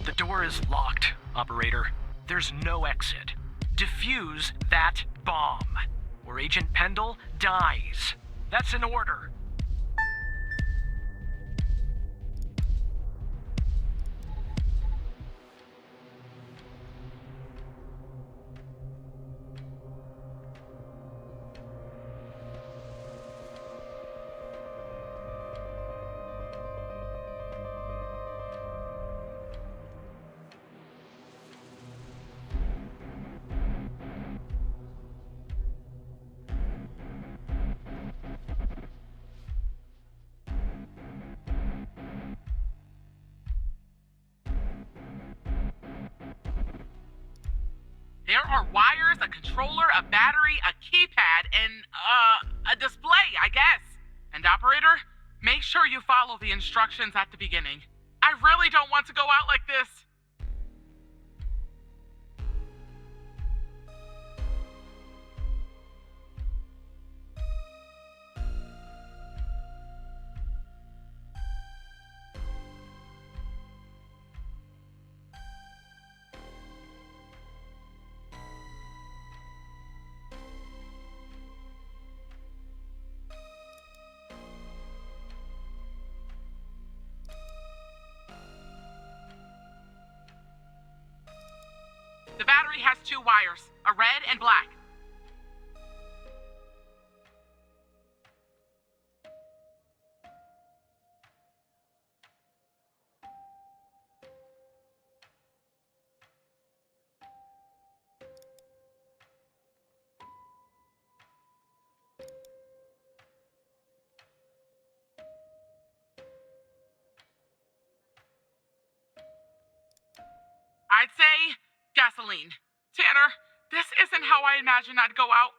The door is locked, Operator. There's no exit. Defuse that bomb, or Agent Pendle dies. That's an order. There are wires, a controller, a battery, a keypad, and, a display, I guess. And operator, make sure you follow the instructions at the beginning. I really don't want to go out like this. The battery has two wires, a red and black. I'd say gasoline. Tanner, this isn't how I imagined I'd go out.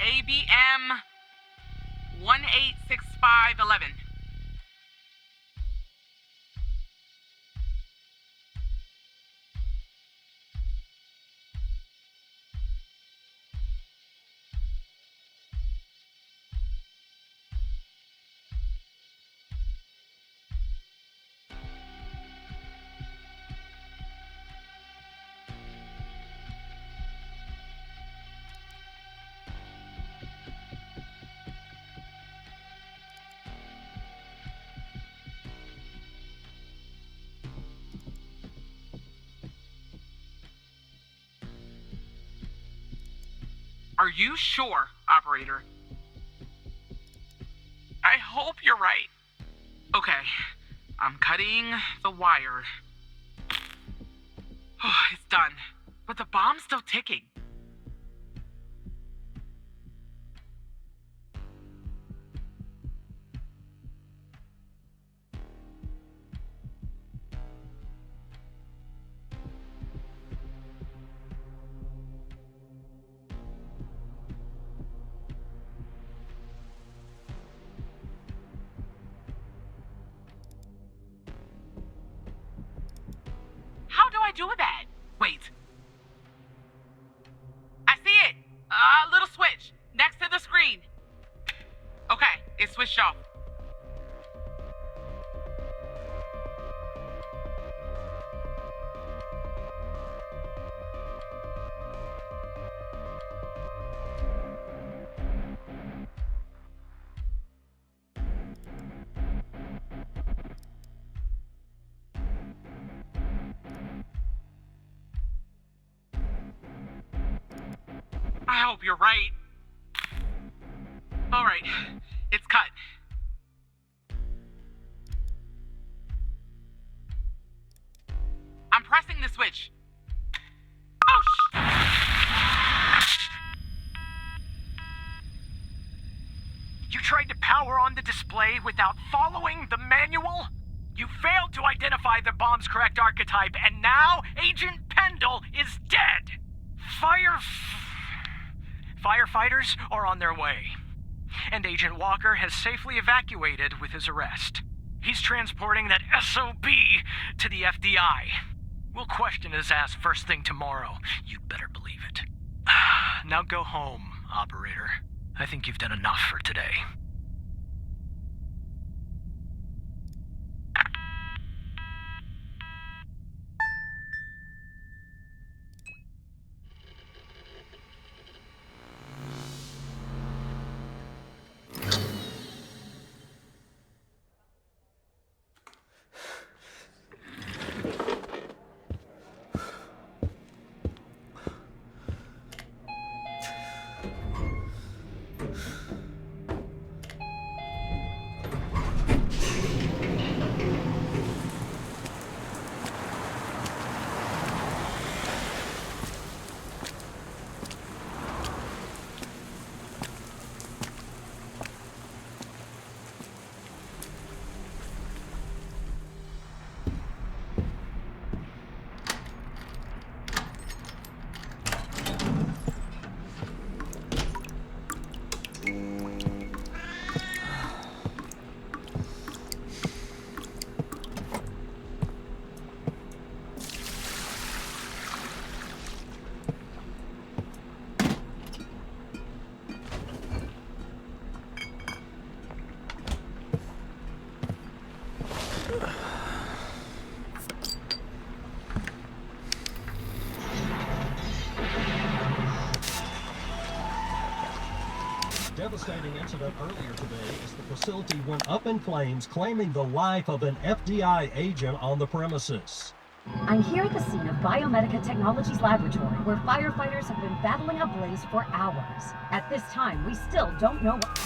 ABM 186511. Are you sure, operator? I hope you're right. Okay, I'm cutting the wire. Oh, it's done. But the bomb's still ticking. How do I do that? Wait. I see it! A little switch next to the screen. Okay, it's switched off. I hope you're right. All right, it's cut. I'm pressing the switch. Oh, You tried to power on the display without following the manual? You failed to identify the bomb's correct archetype, and now Agent Pendle is dead! Firefighters are on their way, and Agent Walker has safely evacuated with his arrest. He's transporting that SOB to the FDI. We'll question his ass first thing tomorrow. You'd better believe it. Now go home, operator. I think you've done enough for today. Devastating incident earlier today as the facility went up in flames, claiming the life of an FDI agent on the premises. I'm here at the scene of Biomedica Technologies Laboratory, where firefighters have been battling a blaze for hours. At this time, we still don't know what...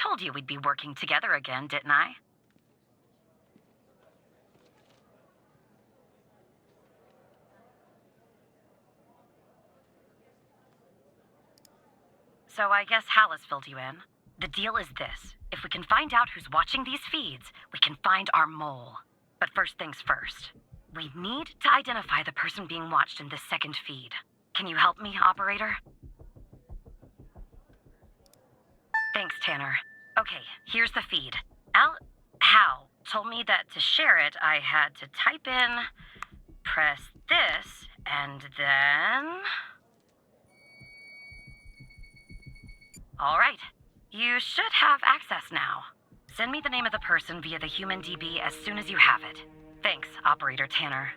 told you we'd be working together again, didn't I? So I guess Hal has filled you in. The deal is this. If we can find out who's watching these feeds, we can find our mole. But first things first. We need to identify the person being watched in this second feed. Can you help me, operator? Thanks, Tanner. Okay, here's the feed. Hal told me that to share it, I had to type in, press this, and then... All right. You should have access now. Send me the name of the person via the HumanDB as soon as you have it. Thanks, Operator Tanner.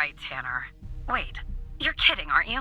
right, Tanner. Wait, you're kidding, aren't you?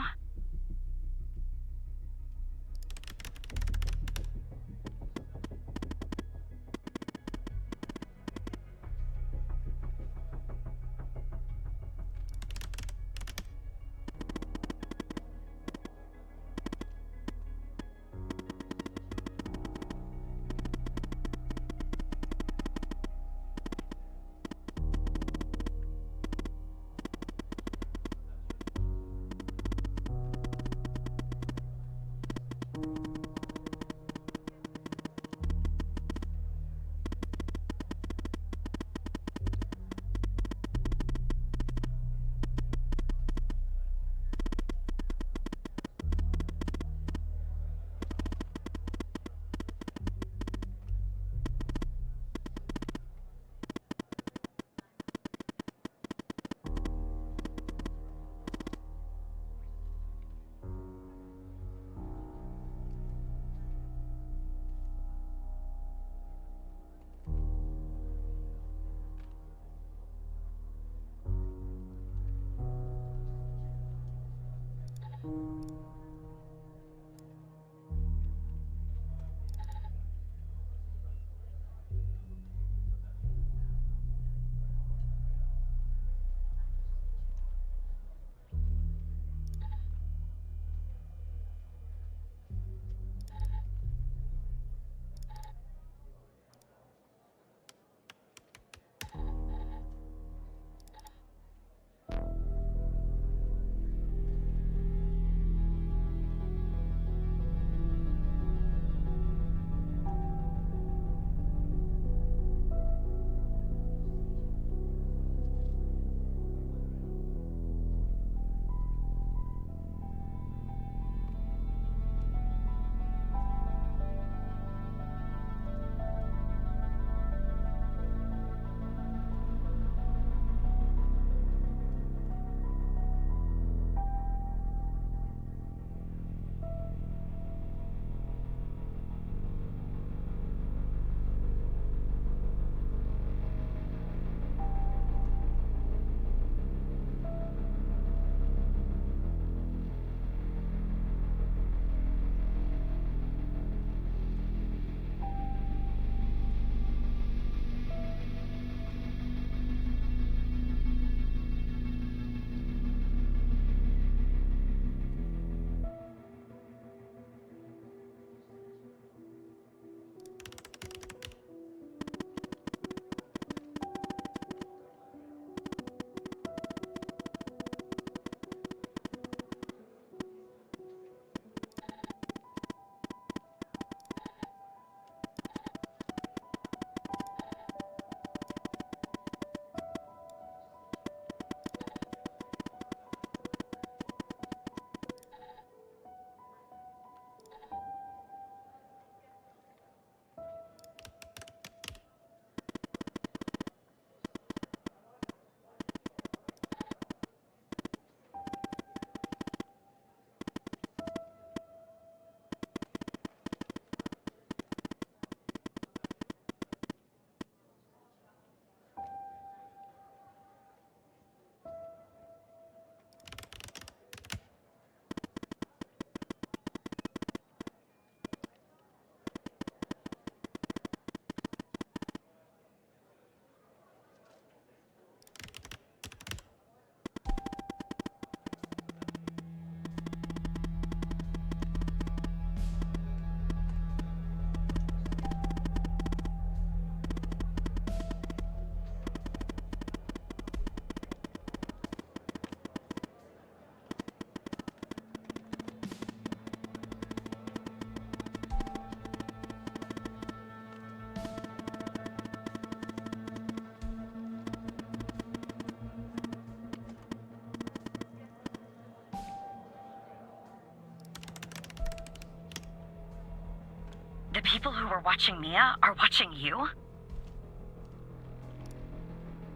The people who were watching Mia are watching you?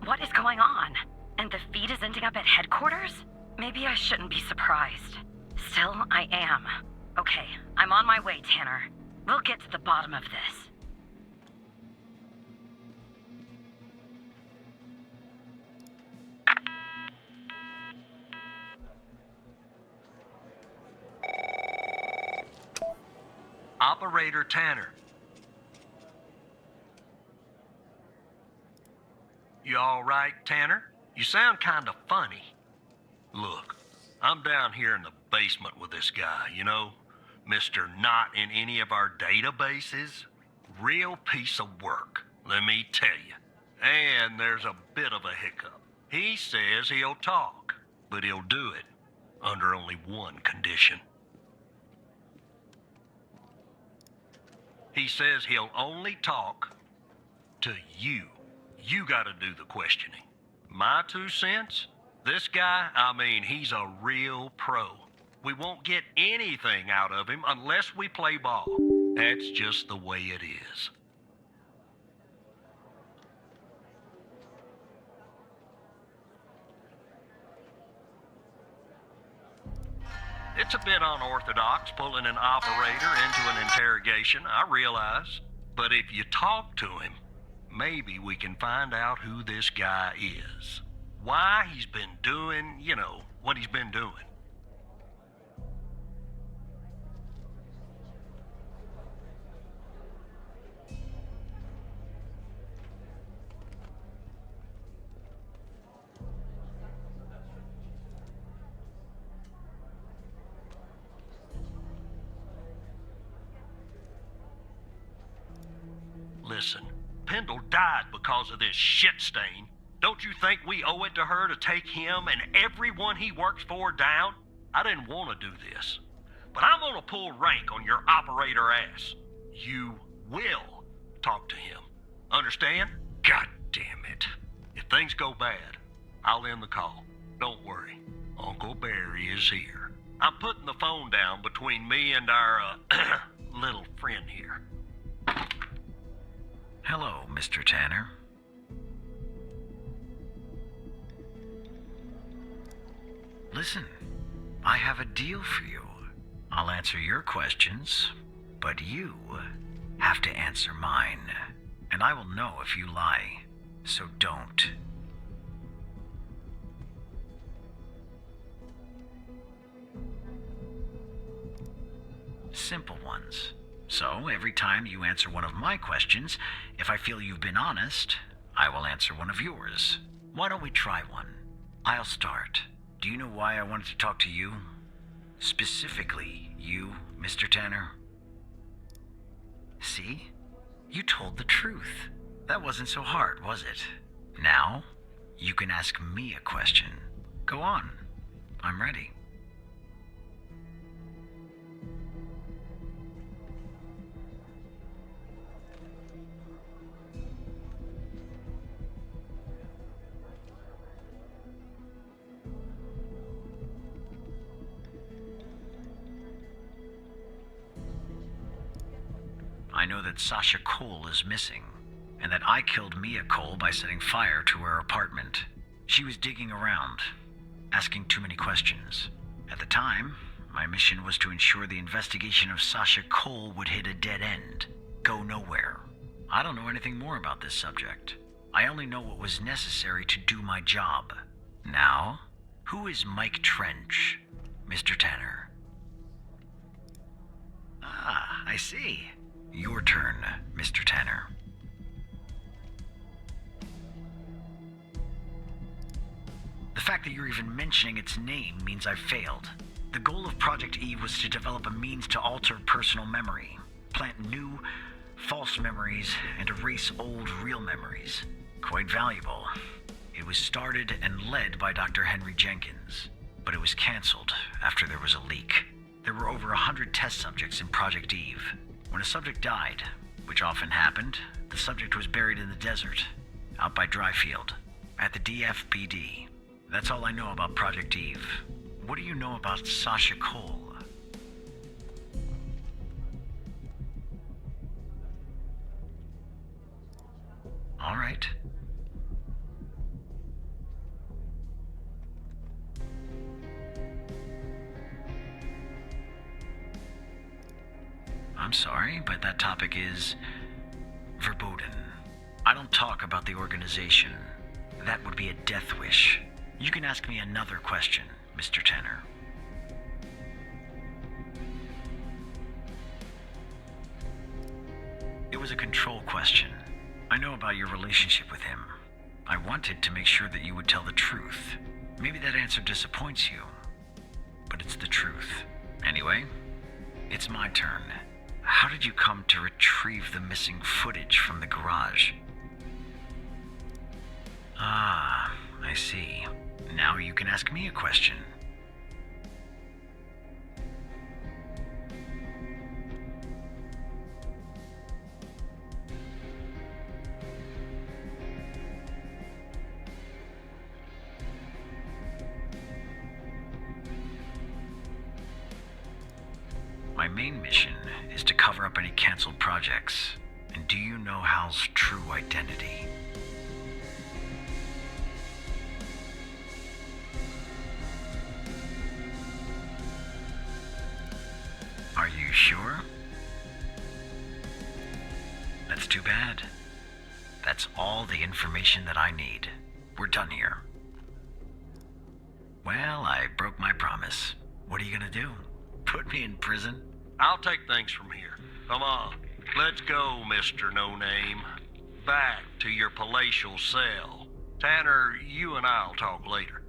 What is going on? And the feed is ending up at headquarters? Maybe I shouldn't be surprised. Still, I am. Okay, I'm on my way, Tanner. We'll get to the bottom of this. Operator Tanner. You all right, Tanner? You sound kind of funny. Look, I'm down here in the basement with this guy, you know, Mr. Not in any of our databases. Real piece of work, let me tell you. And there's a bit of a hiccup. He says he'll talk, but he'll do it under only one condition. He says he'll only talk to you. You gotta do the questioning. My 2 cents? This guy, I mean, he's a real pro. We won't get anything out of him unless we play ball. That's just the way it is. It's a bit unorthodox pulling an operator into an interrogation, I realize. But if you talk to him, maybe we can find out who this guy is. Why he's been doing, you know, what he's been doing. Listen, Pendle died because of this shit stain. Don't you think we owe it to her to take him and everyone he works for down? I didn't want to do this, but I'm gonna pull rank on your operator ass. You will talk to him. Understand? God damn it. If things go bad, I'll end the call. Don't worry. Uncle Barry is here. I'm putting the phone down between me and our, little friend here. Hello, Mr. Tanner. Listen, I have a deal for you. I'll answer your questions, but you have to answer mine. And I will know if you lie, so don't. Simple ones. So, every time you answer one of my questions, if I feel you've been honest, I will answer one of yours. Why don't we try one? I'll start. Do you know why I wanted to talk to you? Specifically, you, Mr. Tanner? See? You told the truth. That wasn't so hard, was it? Now, you can ask me a question. Go on. I'm ready. I know that Sasha Cole is missing, and that I killed Mia Cole by setting fire to her apartment. She was digging around, asking too many questions. At the time, my mission was to ensure the investigation of Sasha Cole would hit a dead end, go nowhere. I don't know anything more about this subject. I only know what was necessary to do my job. Now, who is Mike Trench, Mr. Tanner? Ah, I see. Your turn, Mr. Tanner. The fact that you're even mentioning its name means I've failed. The goal of Project Eve was to develop a means to alter personal memory, plant new, false memories, and erase old, real memories. Quite valuable. It was started and led by Dr. Henry Jenkins, but it was canceled after there was a leak. There were over 100 test subjects in Project Eve. When a subject died, which often happened, the subject was buried in the desert, out by Dryfield, at the DFPD. That's all I know about Project Eve. What do you know about Sasha Cole? All right. I'm sorry, but that topic is verboten. I don't talk about the organization. That would be a death wish. You can ask me another question, Mr. Tanner. was a control question. I know about your relationship with him. I wanted to make sure that you would tell the truth. Maybe that answer disappoints you, but it's the truth. Anyway, it's my turn. How did you come to retrieve the missing footage from the garage? Ah, I see. Now you can ask me a question. My main mission is to cover up any canceled projects. And do you know Hal's true identity? Are you sure? That's too bad. That's all the information that I need. We're done here. Well, I broke my promise. What are you gonna do? Put me in prison? I'll take things from here. Come on, let's go, Mr. No Name. Back to your palatial cell. Tanner, you and I'll talk later.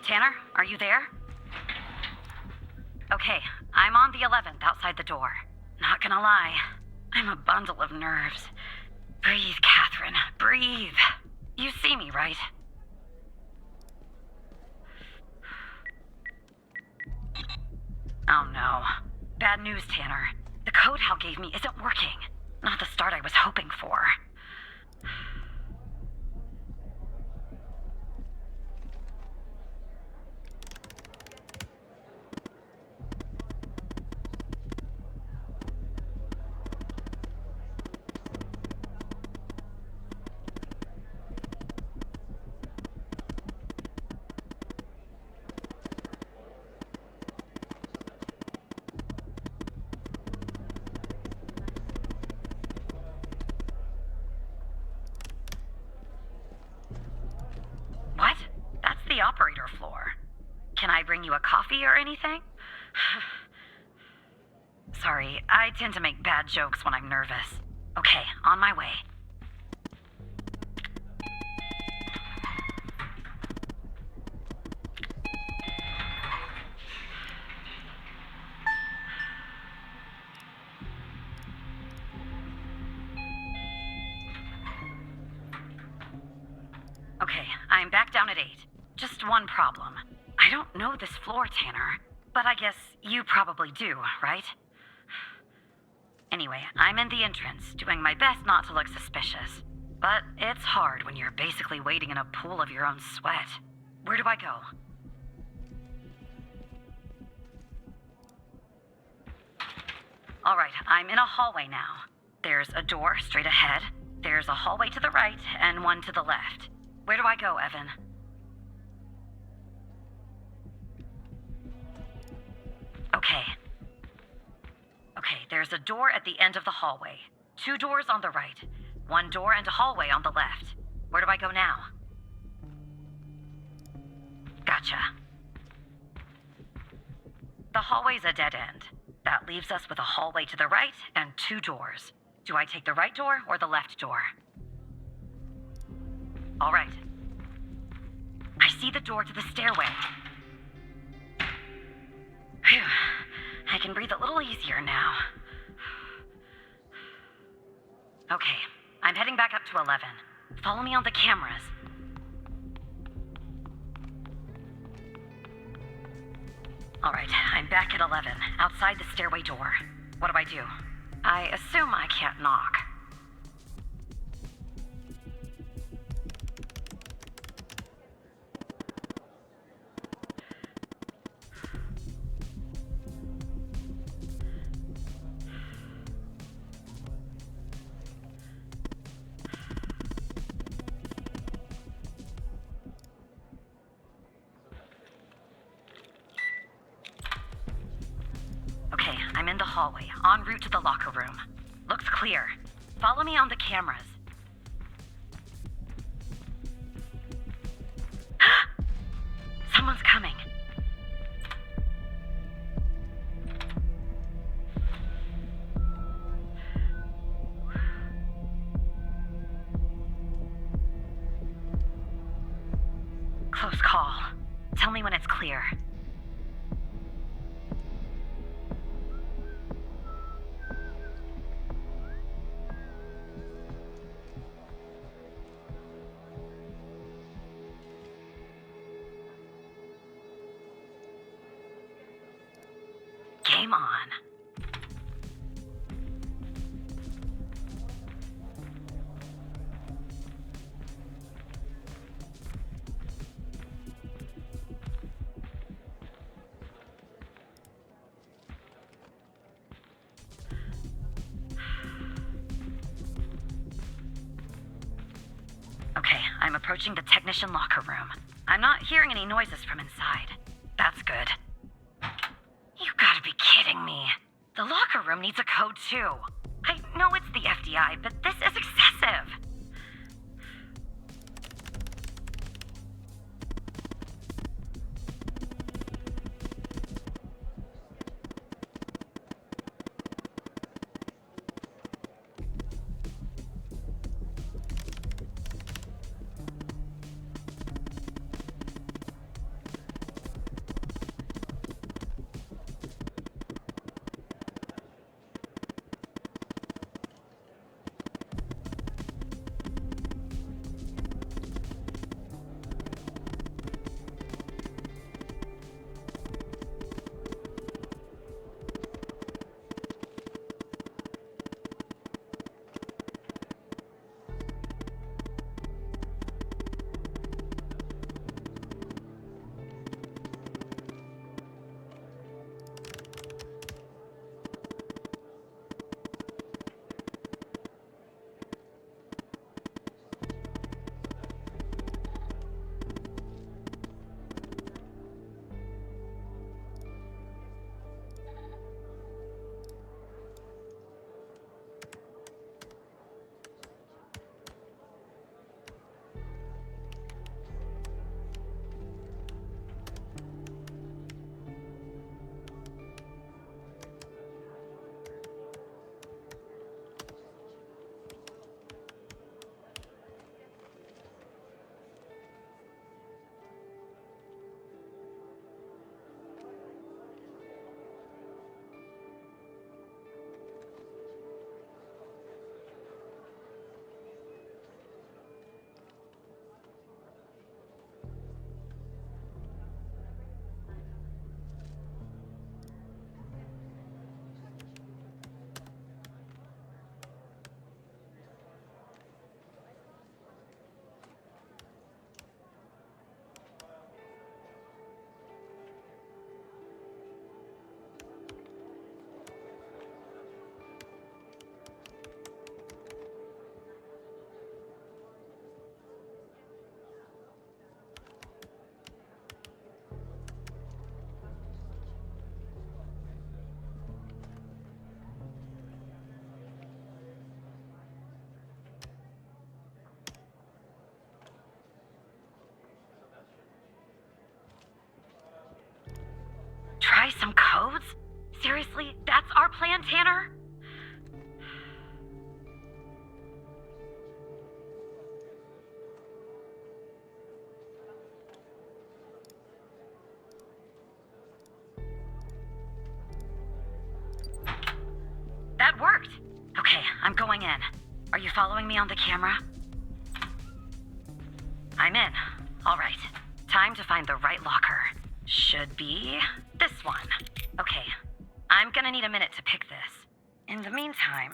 Tanner, are you there? Okay, I'm on the 11th outside the door. Not gonna lie, I'm a bundle of nerves. Breathe, Catherine, breathe. You see me, right? Oh no. Bad news, Tanner. The code Hal gave me isn't working. Not the start I was hoping for. What? That's the operator floor. Can I bring you a coffee or anything? Sorry, I tend to make bad jokes when I'm nervous. Okay, on my way. I'm back down at 8. Just one problem. I don't know this floor, Tanner. But I guess you probably do, right? Anyway, I'm in the entrance, doing my best not to look suspicious. But it's hard when you're basically wading in a pool of your own sweat. Where do I go? Alright, I'm in a hallway now. There's a door straight ahead, there's a hallway to the right, and one to the left. Where do I go, Evan? Okay, there's a door at the end of the hallway. 2 doors on the right. 1 door and a hallway on the left. Where do I go now? Gotcha. The hallway's a dead end. That leaves us with a hallway to the right and 2 doors. Do I take the right door or the left door? All right. I see the door to the stairway. Phew. I can breathe a little easier now. Okay, I'm heading back up to 11. Follow me on the cameras. All right, I'm back at 11, outside the stairway door. What do I do? I assume I can't knock. I'm in the hallway, en route to the locker room. Looks clear. Follow me on the cameras. Someone's coming. Close call. Tell me when it's clear. Game on. Okay, I'm approaching the technician locker room. I'm not hearing any noises from inside. That's good. You gotta be kidding me. The locker room needs a code too. I know it's the FDI, but this is excessive. Seriously? That's our plan, Tanner? That worked. Okay, I'm going in. Are you following me on the camera? I'm in. All right. Time to find the right locker. Should be this one. Okay. I'm gonna need a minute to pick this. In the meantime,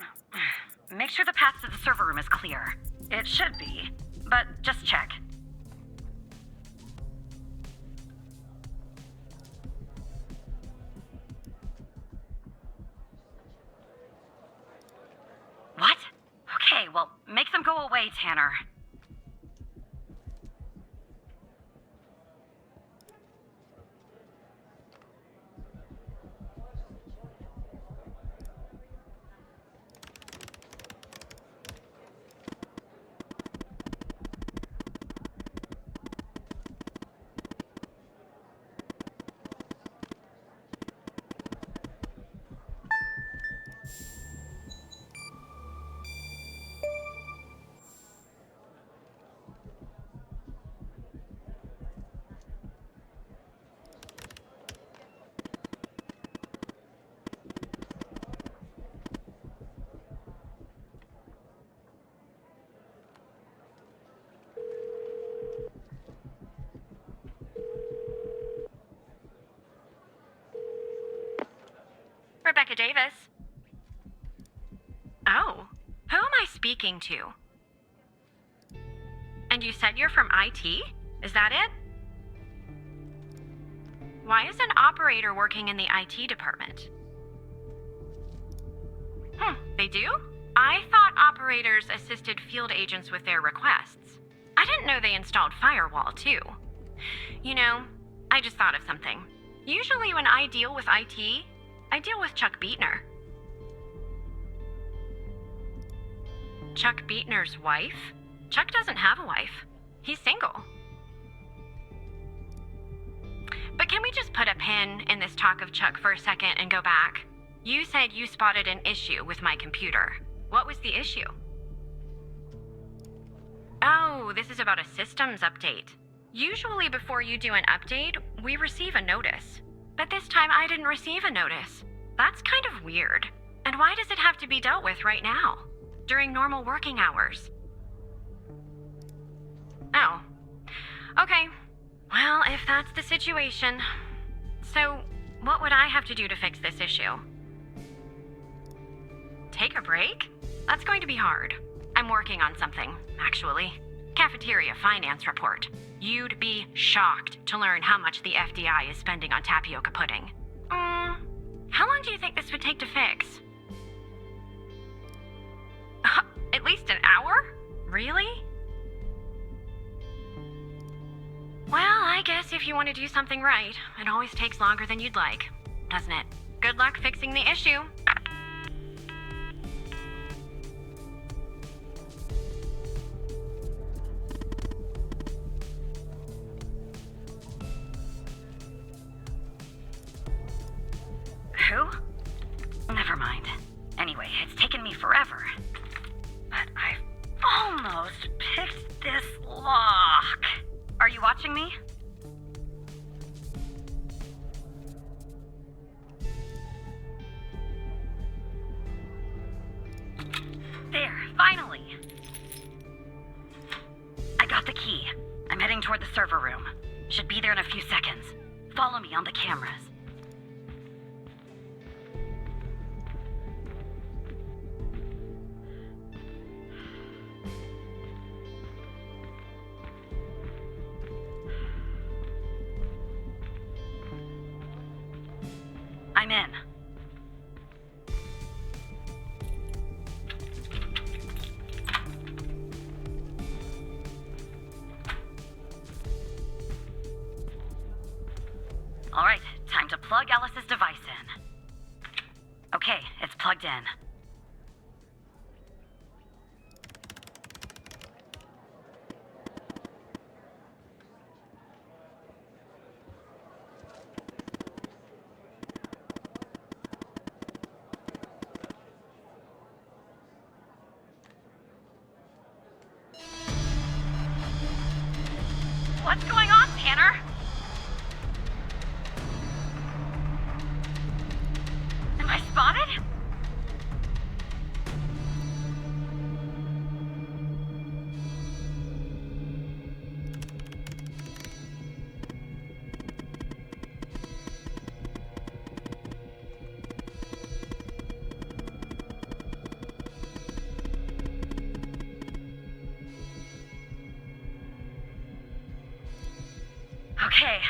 make sure the path to the server room is clear. It should be, but just check. What? Okay, well, make them go away, Tanner. Rebecca Davis. Oh, who am I speaking to? And you said you're from IT? Is that it? Why is an operator working in the IT department? They do? I thought operators assisted field agents with their requests. I didn't know they installed firewall, too. You know, I just thought of something. Usually when I deal with IT, I deal with Chuck Beatner. Chuck Beatner's wife? Chuck doesn't have a wife. He's single. But can we just put a pin in this talk of Chuck for a second and go back? You said you spotted an issue with my computer. What was the issue? Oh, this is about a systems update. Usually before you do an update, we receive a notice. But this time I didn't receive a notice. That's kind of weird. And why does it have to be dealt with right now? During normal working hours? Oh. Okay. Well, if that's the situation. So, what would I have to do to fix this issue? Take a break? That's going to be hard. I'm working on something, actually. Cafeteria finance report. You'd be shocked to learn how much the FDI is spending on tapioca pudding. How long do you think this would take to fix? At least an hour? Really? Well, I guess if you want to do something right, it always takes longer than you'd like, doesn't it? Good luck fixing the issue. Who? Never mind. Anyway, it's taken me forever. But I've almost picked this lock. Are you watching me? There, finally! I got the key. I'm heading toward the server room. Should be there in a few seconds. Follow me on the cameras. I'm in. All right, time to plug Alice's device in. Okay, it's plugged in. What's going on, Tanner? Am I spotted? Okay.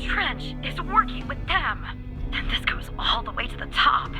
Trench is working with them. Then this goes all the way to the top.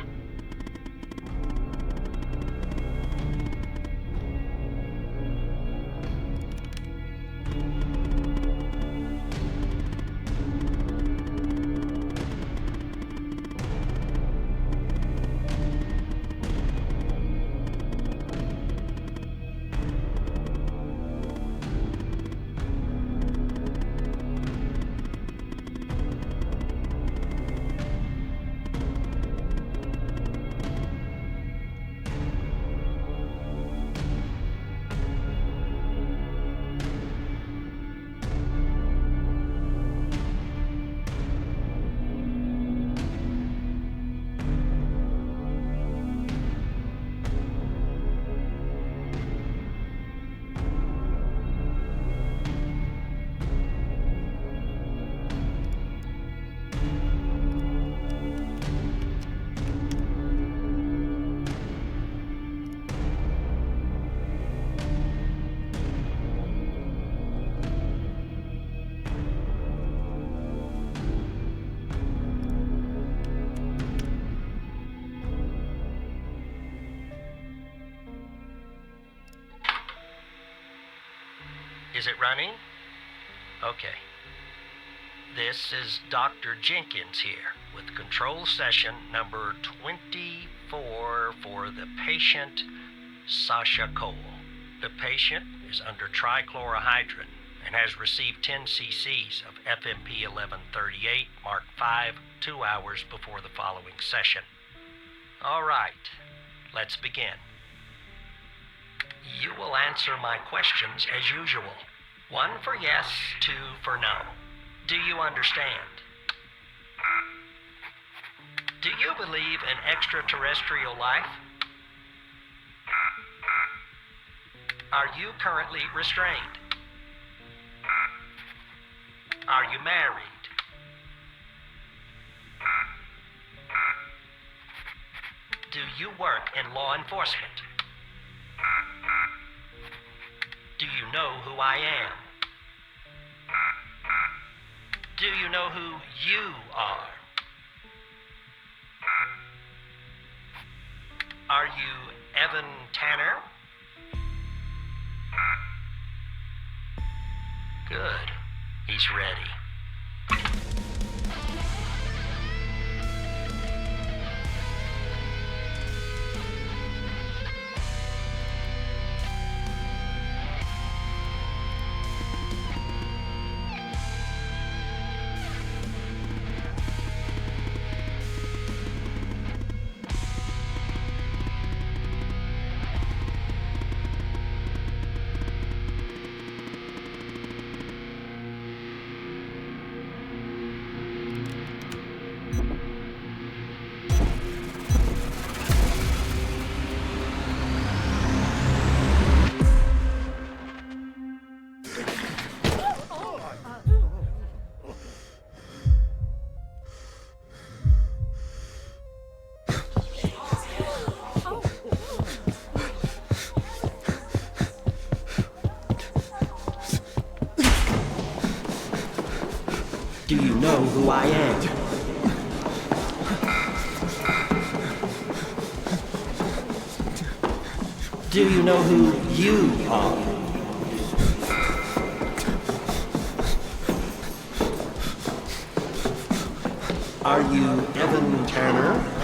Is it running? Okay. This is Dr. Jenkins here with control session number 24 for the patient Sasha Cole. The patient is under trichlorohydrin and has received 10 cc's of FMP 1138 Mark V 2 hours before the following session. All right, let's begin. You will answer my questions as usual. 1 for yes, 2 for no. Do you understand? Do you believe in extraterrestrial life? Are you currently restrained? Are you married? Do you work in law enforcement? Do you know who I am? Do you know who you are? Are you Evan Tanner? Good. He's ready. you know who I am? Do you know who you are? Are you Evan Tanner?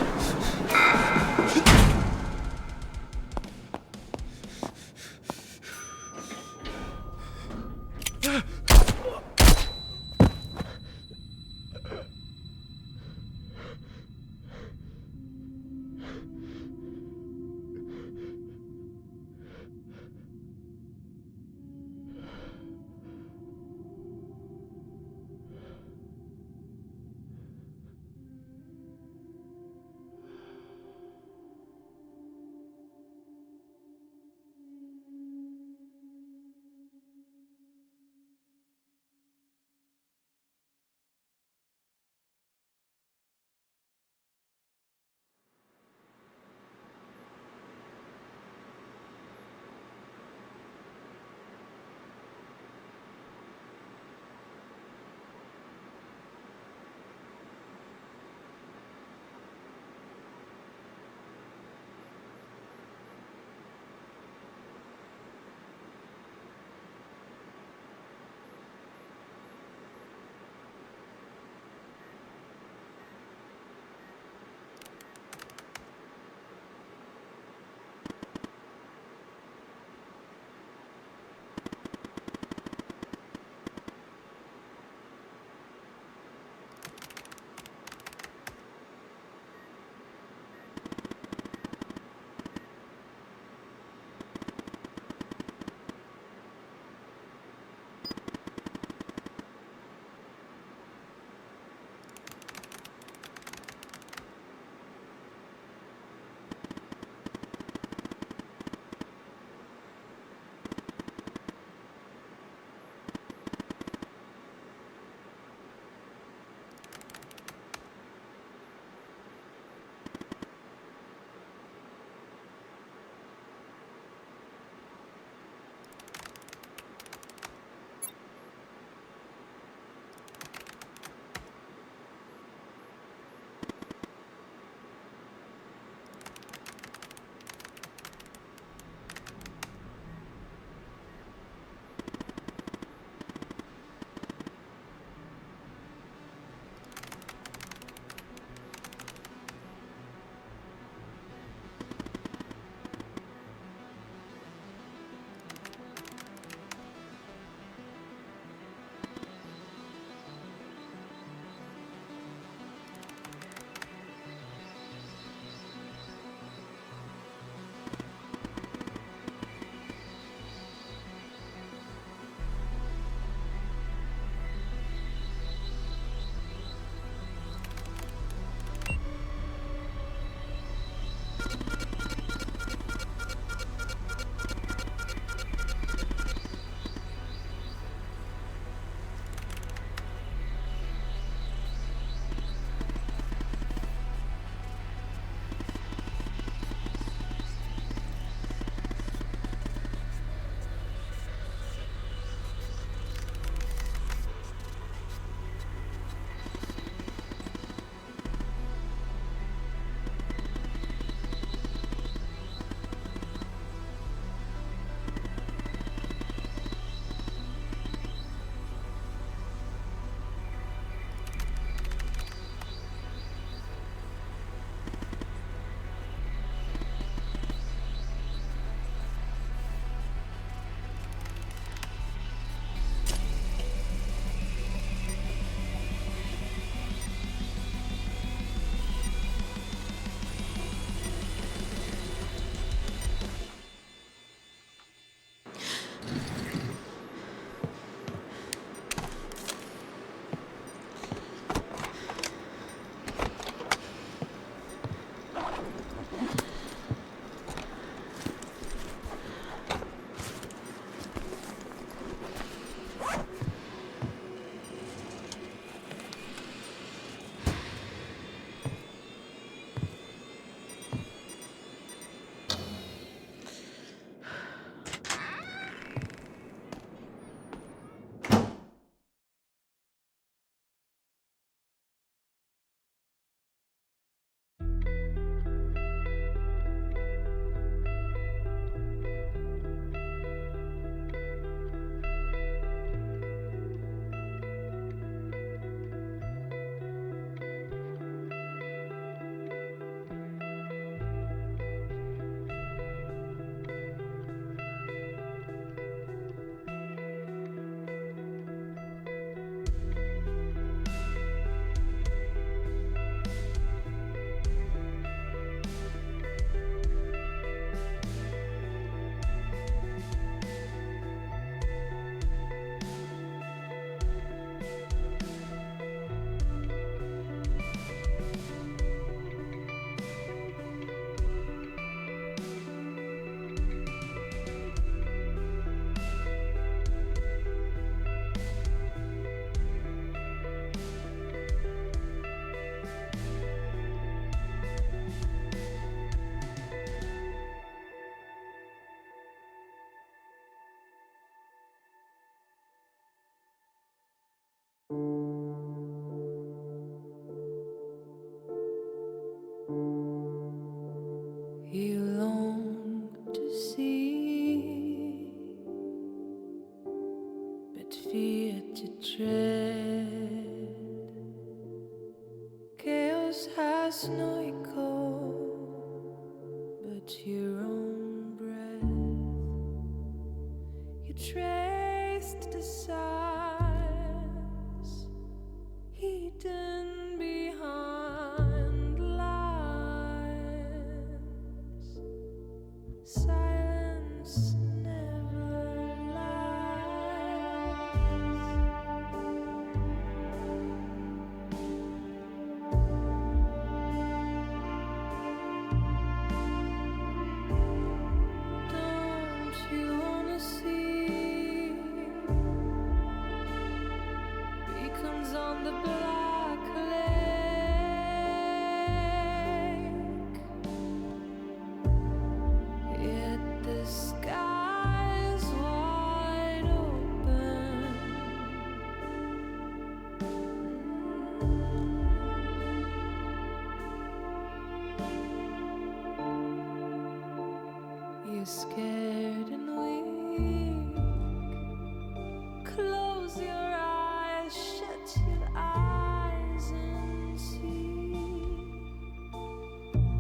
but your own breath. You traced the signs hidden behind lines. Silence never lies. Don't you wanna see beacons on the black lake? Yet the sky's wide open. You're scared and weak. Close your eyes, shut your eyes and see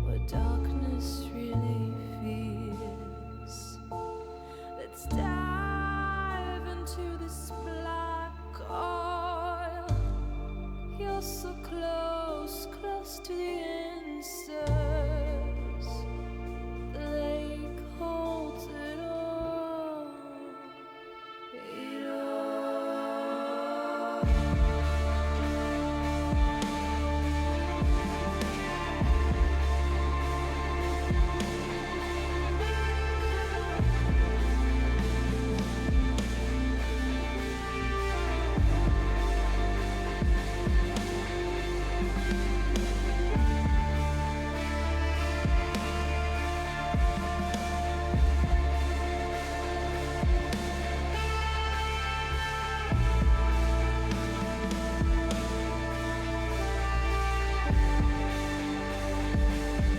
what darkness really feels. Let's dive into this black oil. You're so close, close to the answers. The lake holds it all. It all.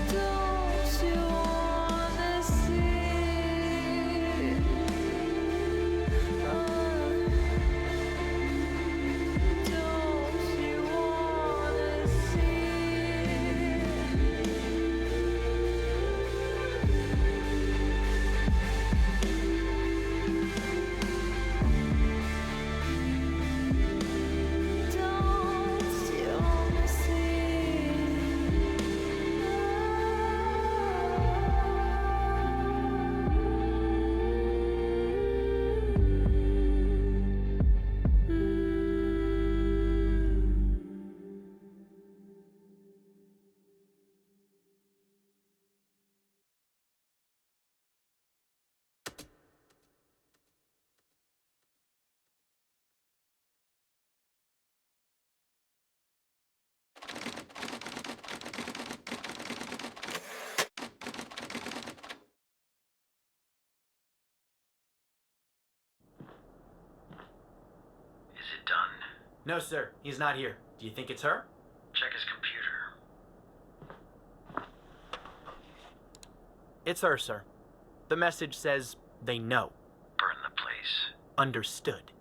Don't you wanna see? Don't you wanna see? Don't you wanna Is it done? No, sir. He's not here. Do you think it's her? Check his computer. It's her, sir. The message says they know. Burn the place. Understood.